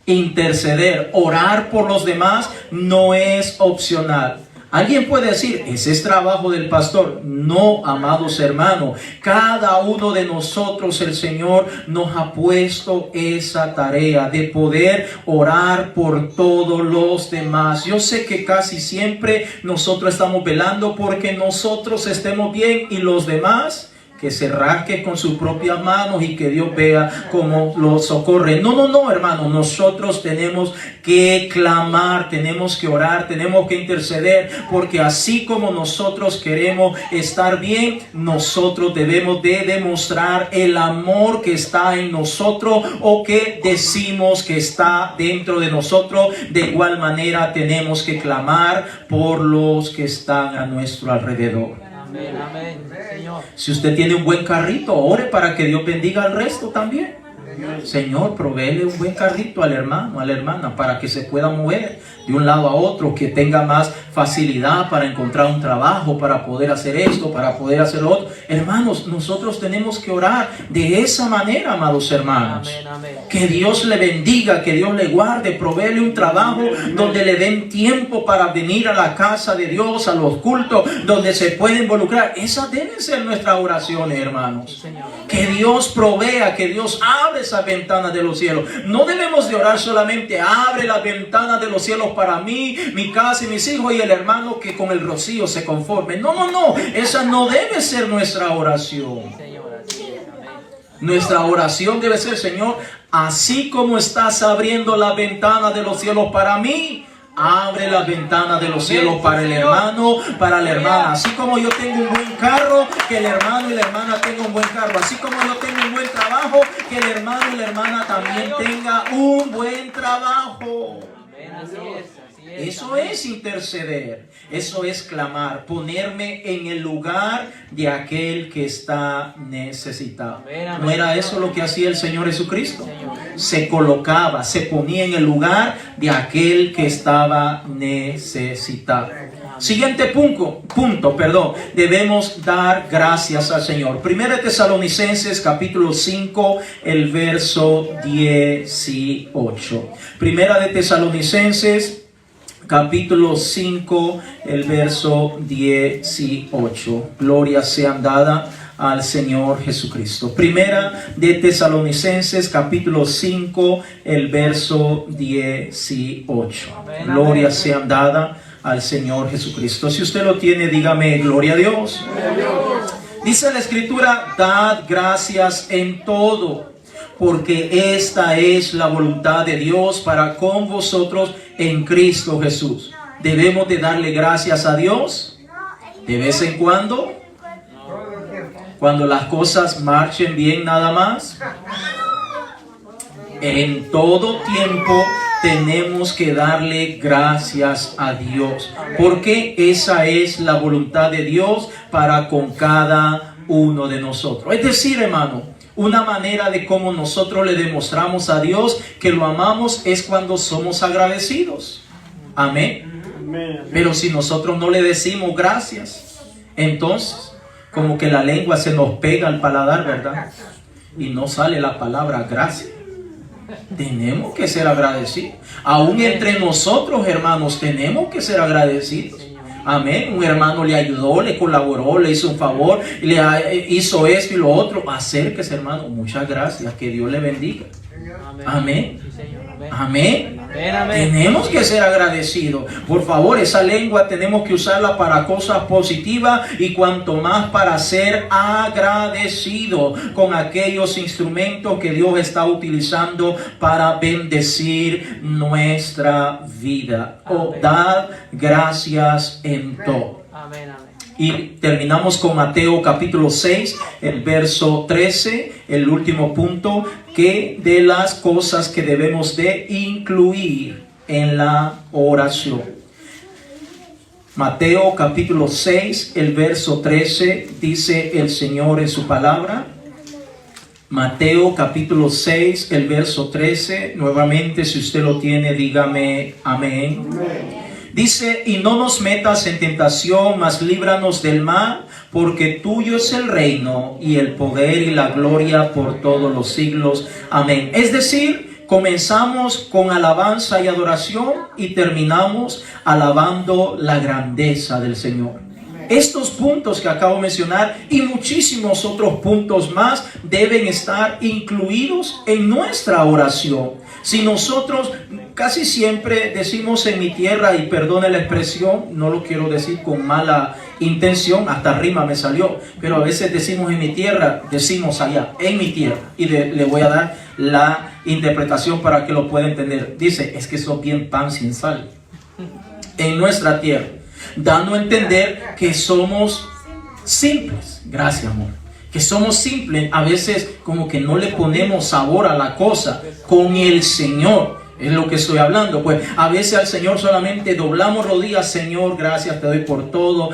Interceder, orar por los demás no es opcional. Alguien puede decir, ese es trabajo del pastor. No, amados hermanos, cada uno de nosotros, el Señor nos ha puesto esa tarea de poder orar por todos los demás. Yo sé que casi siempre nosotros estamos velando porque nosotros estemos bien y los demás que se rasque con sus propias manos y que Dios vea cómo los socorre. No, hermano, nosotros tenemos que clamar, tenemos que orar, tenemos que interceder, porque así como nosotros queremos estar bien, nosotros debemos de demostrar el amor que está en nosotros o que decimos que está dentro de nosotros. De igual manera tenemos que clamar por los que están a nuestro alrededor. Amén, amén, Señor. Si usted tiene un buen carrito, ore para que Dios bendiga al resto también. Señor, provéele un buen carrito al hermano, a la hermana, para que se pueda mover de un lado a otro, que tenga más facilidad para encontrar un trabajo, para poder hacer esto, para poder hacer lo otro. Hermanos, nosotros tenemos que orar de esa manera, amados hermanos. Amén, amén. Que Dios le bendiga, que Dios le guarde, provéele un trabajo donde le den tiempo para venir a la casa de Dios, a los cultos, donde se puede involucrar. Esas deben ser nuestras oraciones, hermanos. Que Dios provea, que Dios abre esas ventanas de los cielos. No debemos de orar solamente, abre las ventanas de los cielos para mí, mi casa y mis hijos y el hermano que con el rocío se conforme. No. Esa no debe ser nuestra oración. Nuestra oración debe ser, Señor, así como estás abriendo la ventana de los cielos para mí, abre las ventanas de los cielos para el hermano, para la hermana. Así como yo tengo un buen carro, que el hermano y la hermana tengan un buen carro. Así como yo tengo un buen trabajo, que el hermano y la hermana también tenga un buen trabajo. Así es. Eso es interceder, eso es clamar, ponerme en el lugar de aquel que está necesitado. ¿No era eso lo que hacía el Señor Jesucristo? Se colocaba, se ponía en el lugar de aquel que estaba necesitado. Siguiente punto, debemos dar gracias al Señor. Primera de Tesalonicenses capítulo 5, el verso 18. Primera de Tesalonicenses capítulo 5, el verso 18. Gloria sea dada al Señor Jesucristo. Primera de Tesalonicenses capítulo 5, el verso 18. Gloria sea dada al Señor Jesucristo. Si usted lo tiene, dígame gloria a Dios. Dice la Escritura, dad gracias en todo, porque esta es la voluntad de Dios para con vosotros en Cristo Jesús. Debemos de darle gracias a Dios de vez en cuando las cosas marchen bien nada más. En todo tiempo tenemos que darle gracias a Dios, porque esa es la voluntad de Dios para con cada uno de nosotros. Es decir, hermano, una manera de cómo nosotros le demostramos a Dios que lo amamos es cuando somos agradecidos. Amén. Pero si nosotros no le decimos gracias, Entonces, como que la lengua se nos pega al paladar, ¿verdad? Y no sale la palabra gracias. Tenemos que ser agradecidos. Aún entre nosotros, hermanos, tenemos que ser agradecidos. Amén. Un hermano le ayudó, le colaboró, le hizo un favor, hizo esto y lo otro. Acérquese, hermano. Muchas gracias. Que Dios le bendiga. Amén. Amén. Tenemos que ser agradecidos. Por favor, esa lengua tenemos que usarla para cosas positivas y cuanto más para ser agradecido con aquellos instrumentos que Dios está utilizando para bendecir nuestra vida. Oh, dad gracias en todo. Amén, amén. Y terminamos con Mateo capítulo 6, el verso 13, el último punto, que de las cosas que debemos de incluir en la oración. Mateo capítulo 6, el verso 13, dice el Señor en su palabra. Mateo capítulo 6, el verso 13, nuevamente si usted lo tiene, dígame amén. Dice, y no nos metas en tentación, mas líbranos del mal, porque tuyo es el reino y el poder y la gloria por todos los siglos. Amén. Es decir, comenzamos con alabanza y adoración y terminamos alabando la grandeza del Señor. Estos puntos que acabo de mencionar y muchísimos otros puntos más deben estar incluidos en nuestra oración. Si nosotros casi siempre decimos en mi tierra, y perdone la expresión, no lo quiero decir con mala intención, hasta rima me salió, pero a veces decimos en mi tierra, decimos allá, en mi tierra, y le voy a dar la interpretación para que lo pueda entender. Dice, es que sos bien pan sin sal. En nuestra tierra, dando a entender que somos simples. Gracias, amor. Que somos simples, a veces como que no le ponemos sabor a la cosa. Con el Señor es lo que estoy hablando. Pues a veces al Señor solamente doblamos rodillas. Señor, gracias te doy por todo,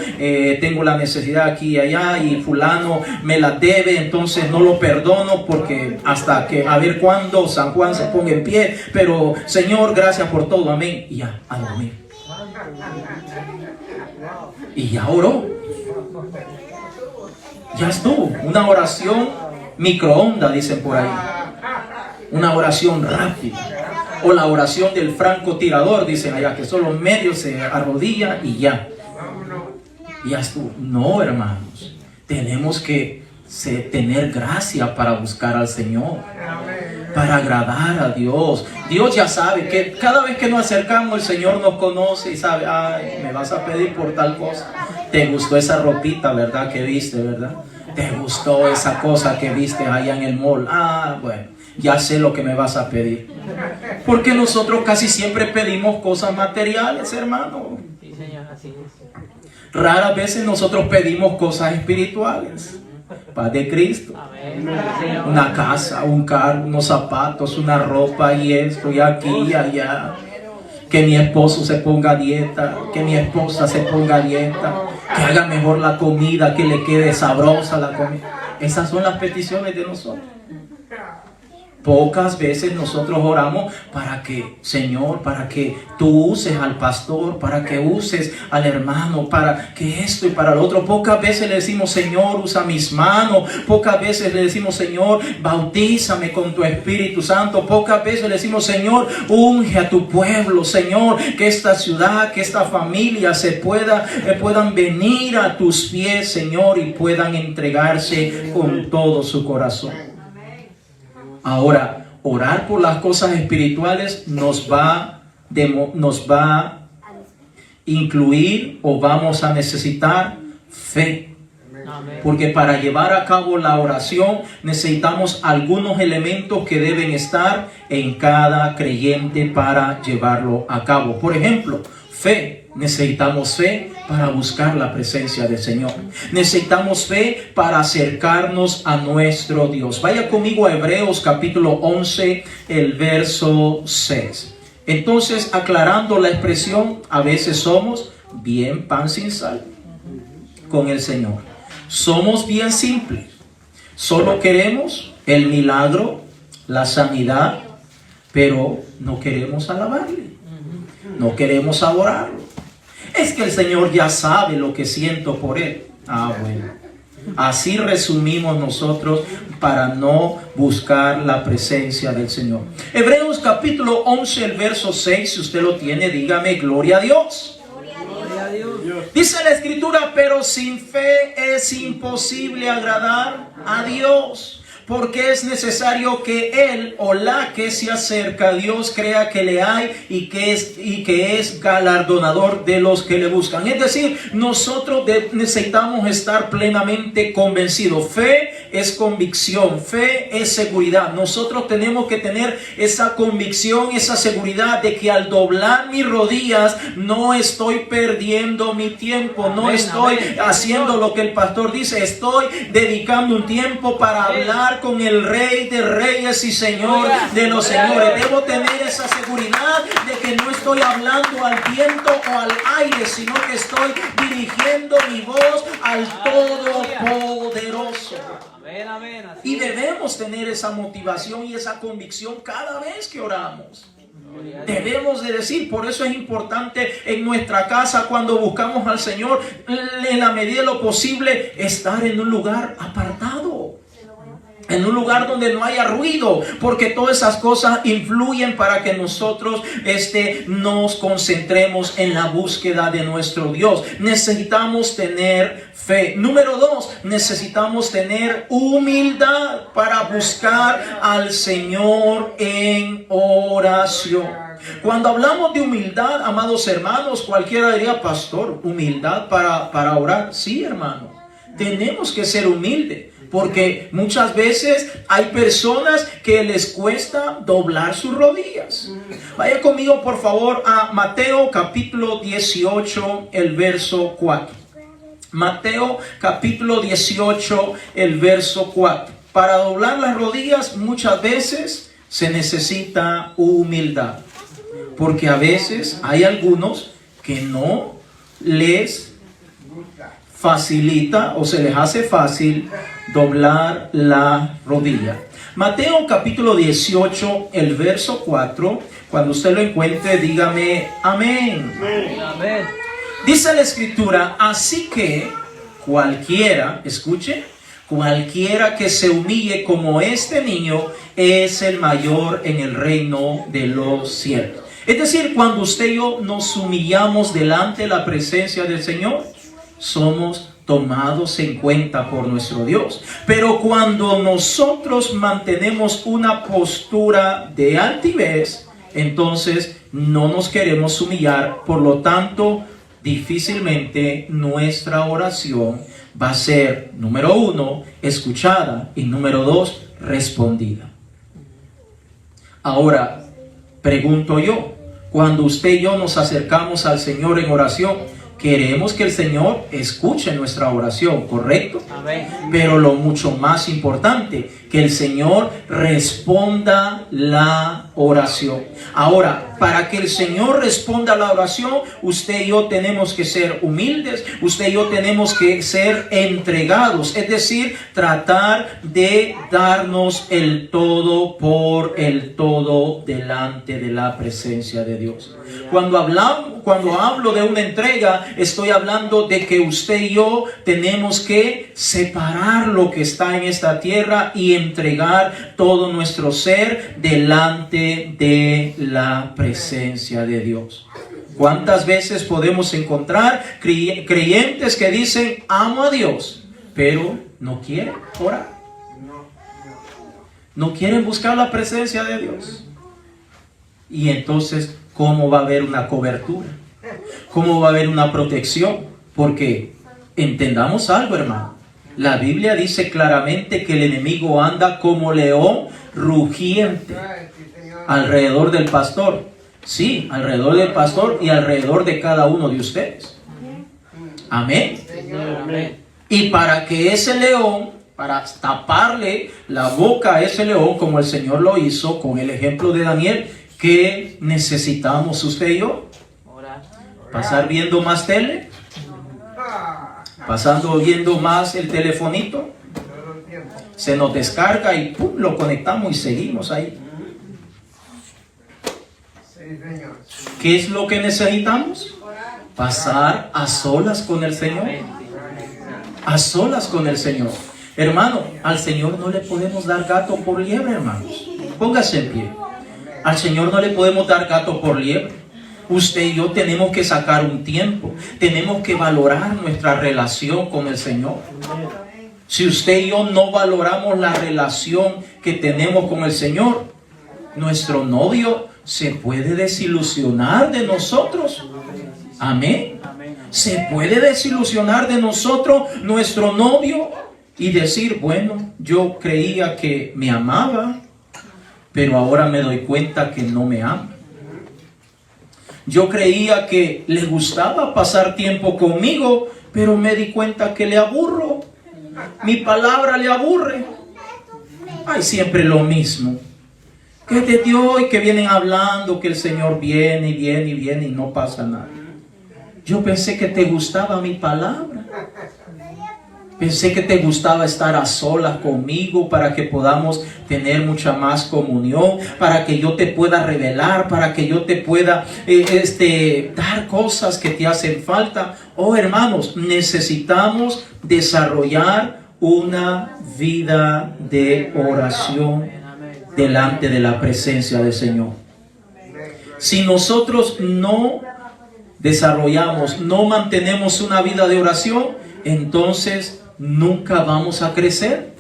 tengo la necesidad aquí y allá y fulano me la debe, entonces no lo perdono porque hasta que a ver cuándo San Juan se ponga en pie, pero Señor, gracias por todo, amén, y ya, a dormir. Y ya oró. Ya estuvo. Una oración microondas, dicen por ahí. Una oración rápida. O la oración del francotirador, dicen allá, que solo medio se arrodilla y ya. Ya estuvo. No, hermanos. Tenemos que tener gracia para buscar al Señor. Para agradar a Dios. Dios ya sabe que cada vez que nos acercamos, el Señor nos conoce y sabe, ay, me vas a pedir por tal cosa. Te gustó esa ropita, ¿verdad? Que viste, ¿verdad? Te gustó esa cosa que viste allá en el mall. Ah, bueno, ya sé lo que me vas a pedir. Porque nosotros casi siempre pedimos cosas materiales, hermano. Sí, Señor, así es. Raras veces nosotros pedimos cosas espirituales. Paz de Cristo. Amén. Una casa, un carro, unos zapatos, una ropa y esto y aquí y allá. Que mi esposo se ponga a dieta, que mi esposa se ponga a dieta, que haga mejor la comida, que le quede sabrosa la comida. Esas son las peticiones de nosotros. Pocas veces nosotros oramos para que, Señor, para que tú uses al pastor, para que uses al hermano, para que esto y para lo otro. Pocas veces le decimos, Señor, usa mis manos. Pocas veces le decimos, Señor, bautízame con tu Espíritu Santo. Pocas veces le decimos, Señor, unge a tu pueblo, Señor, que esta ciudad, que esta familia puedan venir a tus pies, Señor, y puedan entregarse con todo su corazón. Ahora, orar por las cosas espirituales nos va a incluir o vamos a necesitar fe. Porque para llevar a cabo la oración necesitamos algunos elementos que deben estar en cada creyente para llevarlo a cabo. Por ejemplo, fe. Necesitamos fe para buscar la presencia del Señor. Necesitamos fe para acercarnos a nuestro Dios. Vaya conmigo a Hebreos capítulo 11, el verso 6. Entonces, aclarando la expresión, a veces somos bien pan sin sal con el Señor. Somos bien simples. Solo queremos el milagro, la sanidad, pero no queremos alabarle. No queremos adorarlo. Es que el Señor ya sabe lo que siento por Él. Ah, bueno. Así resumimos nosotros para no buscar la presencia del Señor. Hebreos capítulo 11, el verso 6, si usted lo tiene, dígame gloria a Dios. Gloria a Dios. Dice la Escritura, pero sin fe es imposible agradar a Dios. Porque es necesario que él o la que se acerca a Dios crea que le hay y que es galardonador de los que le buscan. Es decir, nosotros necesitamos estar plenamente convencidos. Fe es convicción, fe es seguridad. Nosotros tenemos que tener esa convicción, esa seguridad de que al doblar mis rodillas no estoy perdiendo mi tiempo, no estoy haciendo lo que el pastor dice, estoy dedicando un tiempo para hablar con el Rey de Reyes y Señor de los Señores. Debo tener esa seguridad de que no estoy hablando al viento o al aire, sino que estoy dirigiendo mi voz al Todopoderoso. Y debemos tener esa motivación y esa convicción cada vez que oramos. Debemos de decir, por eso es importante en nuestra casa cuando buscamos al Señor, en la medida de lo posible, estar en un lugar apartado. En un lugar donde no haya ruido, porque todas esas cosas influyen para que nosotros nos concentremos en la búsqueda de nuestro Dios. Necesitamos tener fe. Número 2, necesitamos tener humildad para buscar al Señor en oración. Cuando hablamos de humildad, amados hermanos, cualquiera diría, pastor, humildad para orar. Sí, hermano, tenemos que ser humildes. Porque muchas veces hay personas que les cuesta doblar sus rodillas. Vaya conmigo por favor a Mateo capítulo 18, el verso 4. Mateo capítulo 18, el verso 4. Para doblar las rodillas muchas veces se necesita humildad. Porque a veces hay algunos que no les facilita o se les hace fácil doblar la rodilla. Mateo capítulo 18, el verso 4. Cuando usted lo encuentre, dígame amén. Amén. Dice la Escritura, así que cualquiera, escuche, cualquiera que se humille como este niño es el mayor en el reino de los cielos. Es decir, cuando usted y yo nos humillamos delante de la presencia del Señor, somos tomados en cuenta por nuestro Dios. Pero cuando nosotros mantenemos una postura de altivez, entonces no nos queremos humillar. Por lo tanto, difícilmente nuestra oración va a ser, número 1, escuchada, y número 2, respondida. Ahora, pregunto yo, cuando usted y yo nos acercamos al Señor en oración, queremos que el Señor escuche nuestra oración, ¿correcto? Amén. Pero lo mucho más importante, que el Señor responda la oración. Ahora, para que el Señor responda la oración, usted y yo tenemos que ser humildes, usted y yo tenemos que ser entregados, es decir, tratar de darnos el todo por el todo delante de la presencia de Dios. Cuando hablo de una entrega, estoy hablando de que usted y yo tenemos que separar lo que está en esta tierra y entregar todo nuestro ser delante de la presencia de Dios. ¿Cuántas veces podemos encontrar creyentes que dicen amo a Dios, pero no quieren orar? No quieren buscar la presencia de Dios. Y entonces, ¿cómo va a haber una cobertura? ¿Cómo va a haber una protección? Porque entendamos algo, hermano. La Biblia dice claramente que el enemigo anda como león rugiente alrededor del pastor. Sí, alrededor del pastor y alrededor de cada uno de ustedes. Amén. Amén. Y para que ese león, para taparle la boca a ese león, como el Señor lo hizo con el ejemplo de Daniel, ¿qué necesitamos usted y yo? Orar. ¿Pasar viendo más tele? ¿Pasando viendo más el telefonito? Se nos descarga y ¡pum!, lo conectamos y seguimos ahí. ¿Qué es lo que necesitamos? Pasar a solas con el Señor. a solas con el Señor. Hermano, al Señor no le podemos dar gato por liebre, hermanos. Póngase en pie. Al Señor no le podemos dar gato por liebre. Usted y yo tenemos que sacar un tiempo. Tenemos que valorar nuestra relación con el Señor. Si usted y yo no valoramos la relación que tenemos con el Señor, nuestro novio se puede desilusionar de nosotros. Amén. Se puede desilusionar de nosotros nuestro novio y decir, bueno, yo creía que me amaba, pero ahora me doy cuenta que no me ama. Yo creía que le gustaba pasar tiempo conmigo, pero me di cuenta que le aburro. Mi palabra le aburre. Ay, siempre lo mismo. Que desde hoy que vienen hablando que el Señor viene y viene y viene y no pasa nada. Yo pensé que te gustaba mi palabra. Pensé que te gustaba estar a solas conmigo para que podamos tener mucha más comunión, para que yo te pueda revelar, para que yo te pueda dar cosas que te hacen falta. Oh, hermanos, necesitamos desarrollar una vida de oración delante de la presencia del Señor. Si nosotros no desarrollamos, no mantenemos una vida de oración, entonces nunca vamos a crecer.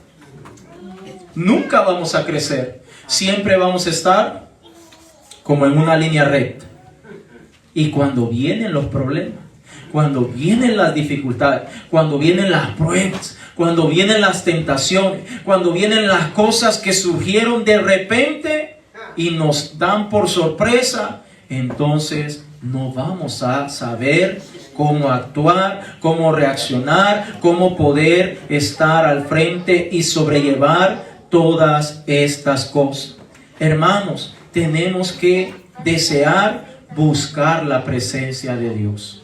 Nunca vamos a crecer. Siempre vamos a estar como en una línea recta. Y cuando vienen los problemas, cuando vienen las dificultades, cuando vienen las pruebas, cuando vienen las tentaciones, cuando vienen las cosas que surgieron de repente y nos dan por sorpresa, entonces no vamos a saber cómo actuar, cómo reaccionar, cómo poder estar al frente y sobrellevar todas estas cosas. Hermanos, tenemos que desear buscar la presencia de Dios.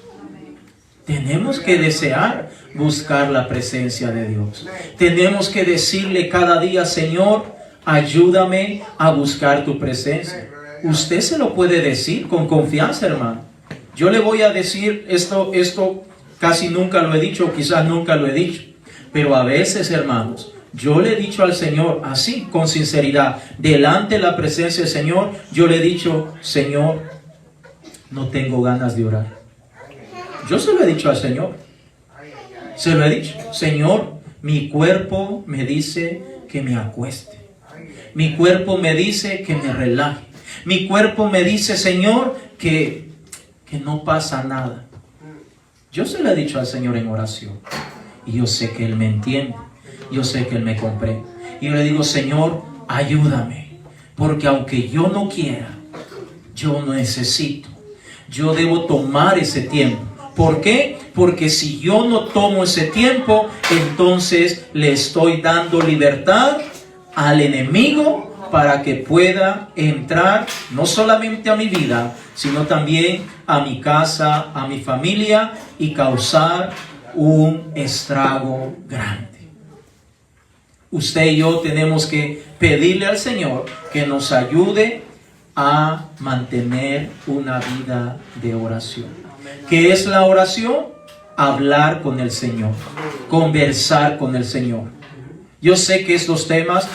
Tenemos que desear buscar la presencia de Dios. Tenemos que decirle cada día, Señor, ayúdame a buscar tu presencia. Usted se lo puede decir con confianza, hermano. Yo le voy a decir esto casi nunca lo he dicho, quizás nunca lo he dicho. Pero a veces, hermanos, yo le he dicho al Señor así, con sinceridad, delante de la presencia del Señor, yo le he dicho, Señor, no tengo ganas de orar. Yo se lo he dicho al Señor. Se lo he dicho, Señor, mi cuerpo me dice que me acueste. Mi cuerpo me dice que me relaje. Mi cuerpo me dice, Señor, que no pasa nada. Yo se lo he dicho al Señor en oración. Y yo sé que Él me entiende. Yo sé que Él me comprende. Y yo le digo, Señor, ayúdame. Porque aunque yo no quiera, yo necesito. Yo debo tomar ese tiempo. ¿Por qué? Porque si yo no tomo ese tiempo, entonces le estoy dando libertad al enemigo para que pueda entrar no solamente a mi vida, sino también a mi casa, a mi familia y causar un estrago grande. Usted y yo tenemos que pedirle al Señor que nos ayude a mantener una vida de oración. ¿Qué es la oración? Hablar con el Señor, conversar con el Señor. Yo sé que estos temas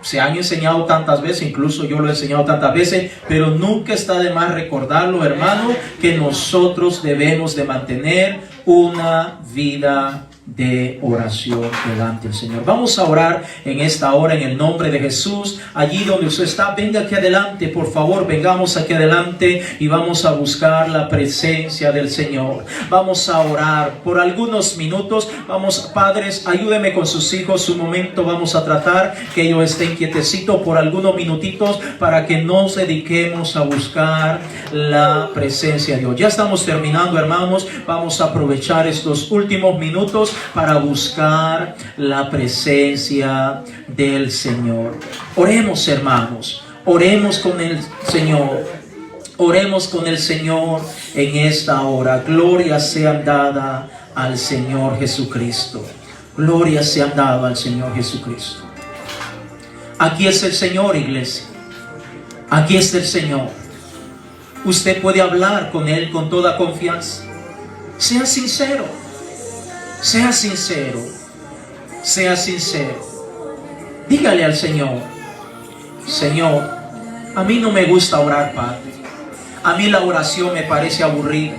se han enseñado tantas veces, incluso yo lo he enseñado tantas veces, pero nunca está de más recordarlo, hermano, que nosotros debemos de mantener una vida de oración delante del Señor. Vamos a orar en esta hora en el nombre de Jesús. Allí donde usted está, venga aquí adelante, por favor, vengamos aquí adelante y vamos a buscar la presencia del Señor. Vamos a orar por algunos minutos. Vamos, padres, ayúdenme con sus hijos un momento. Vamos a tratar que ellos estén quietecitos por algunos minutitos para que nos dediquemos a buscar la presencia de Dios. Ya estamos terminando, hermanos. Vamos a aprovechar estos últimos minutos para buscar la presencia del Señor. Oremos, hermanos. Oremos con el Señor. Oremos con el Señor en esta hora. Gloria sea dada al Señor Jesucristo. Gloria sea dada al Señor Jesucristo. Aquí es el Señor, iglesia. Aquí está el Señor. Usted puede hablar con Él con toda confianza. Sea sincero. Sea sincero. Sea sincero. Dígale al Señor: Señor, a mí no me gusta orar, Padre. A mí la oración me parece aburrida.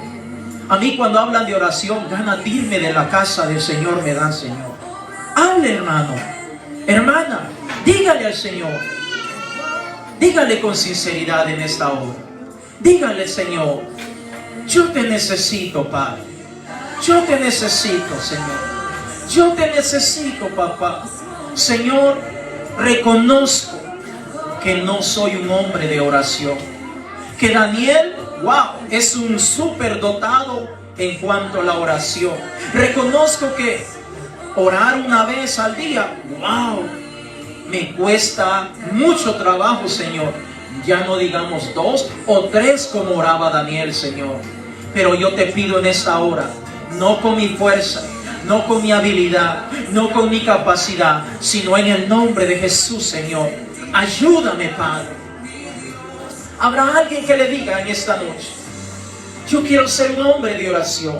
A mí cuando hablan de oración, ganas de irme de la casa del Señor me dan, Señor. Hable, hermano, hermana, dígale al Señor. Dígale con sinceridad en esta hora. Dígale: Señor, yo te necesito, Padre. Yo te necesito, Señor. Yo te necesito, papá. Señor, reconozco que no soy un hombre de oración. Que Daniel, wow, es un superdotado en cuanto a la oración. Reconozco que orar una vez al día, wow, me cuesta mucho trabajo, Señor. Ya no digamos 2 o 3 como oraba Daniel, Señor. Pero yo te pido en esta hora, no con mi fuerza, no con mi habilidad, no con mi capacidad, sino en el nombre de Jesús, Señor. Ayúdame, Padre. Habrá alguien que le diga en esta noche: yo quiero ser un hombre de oración.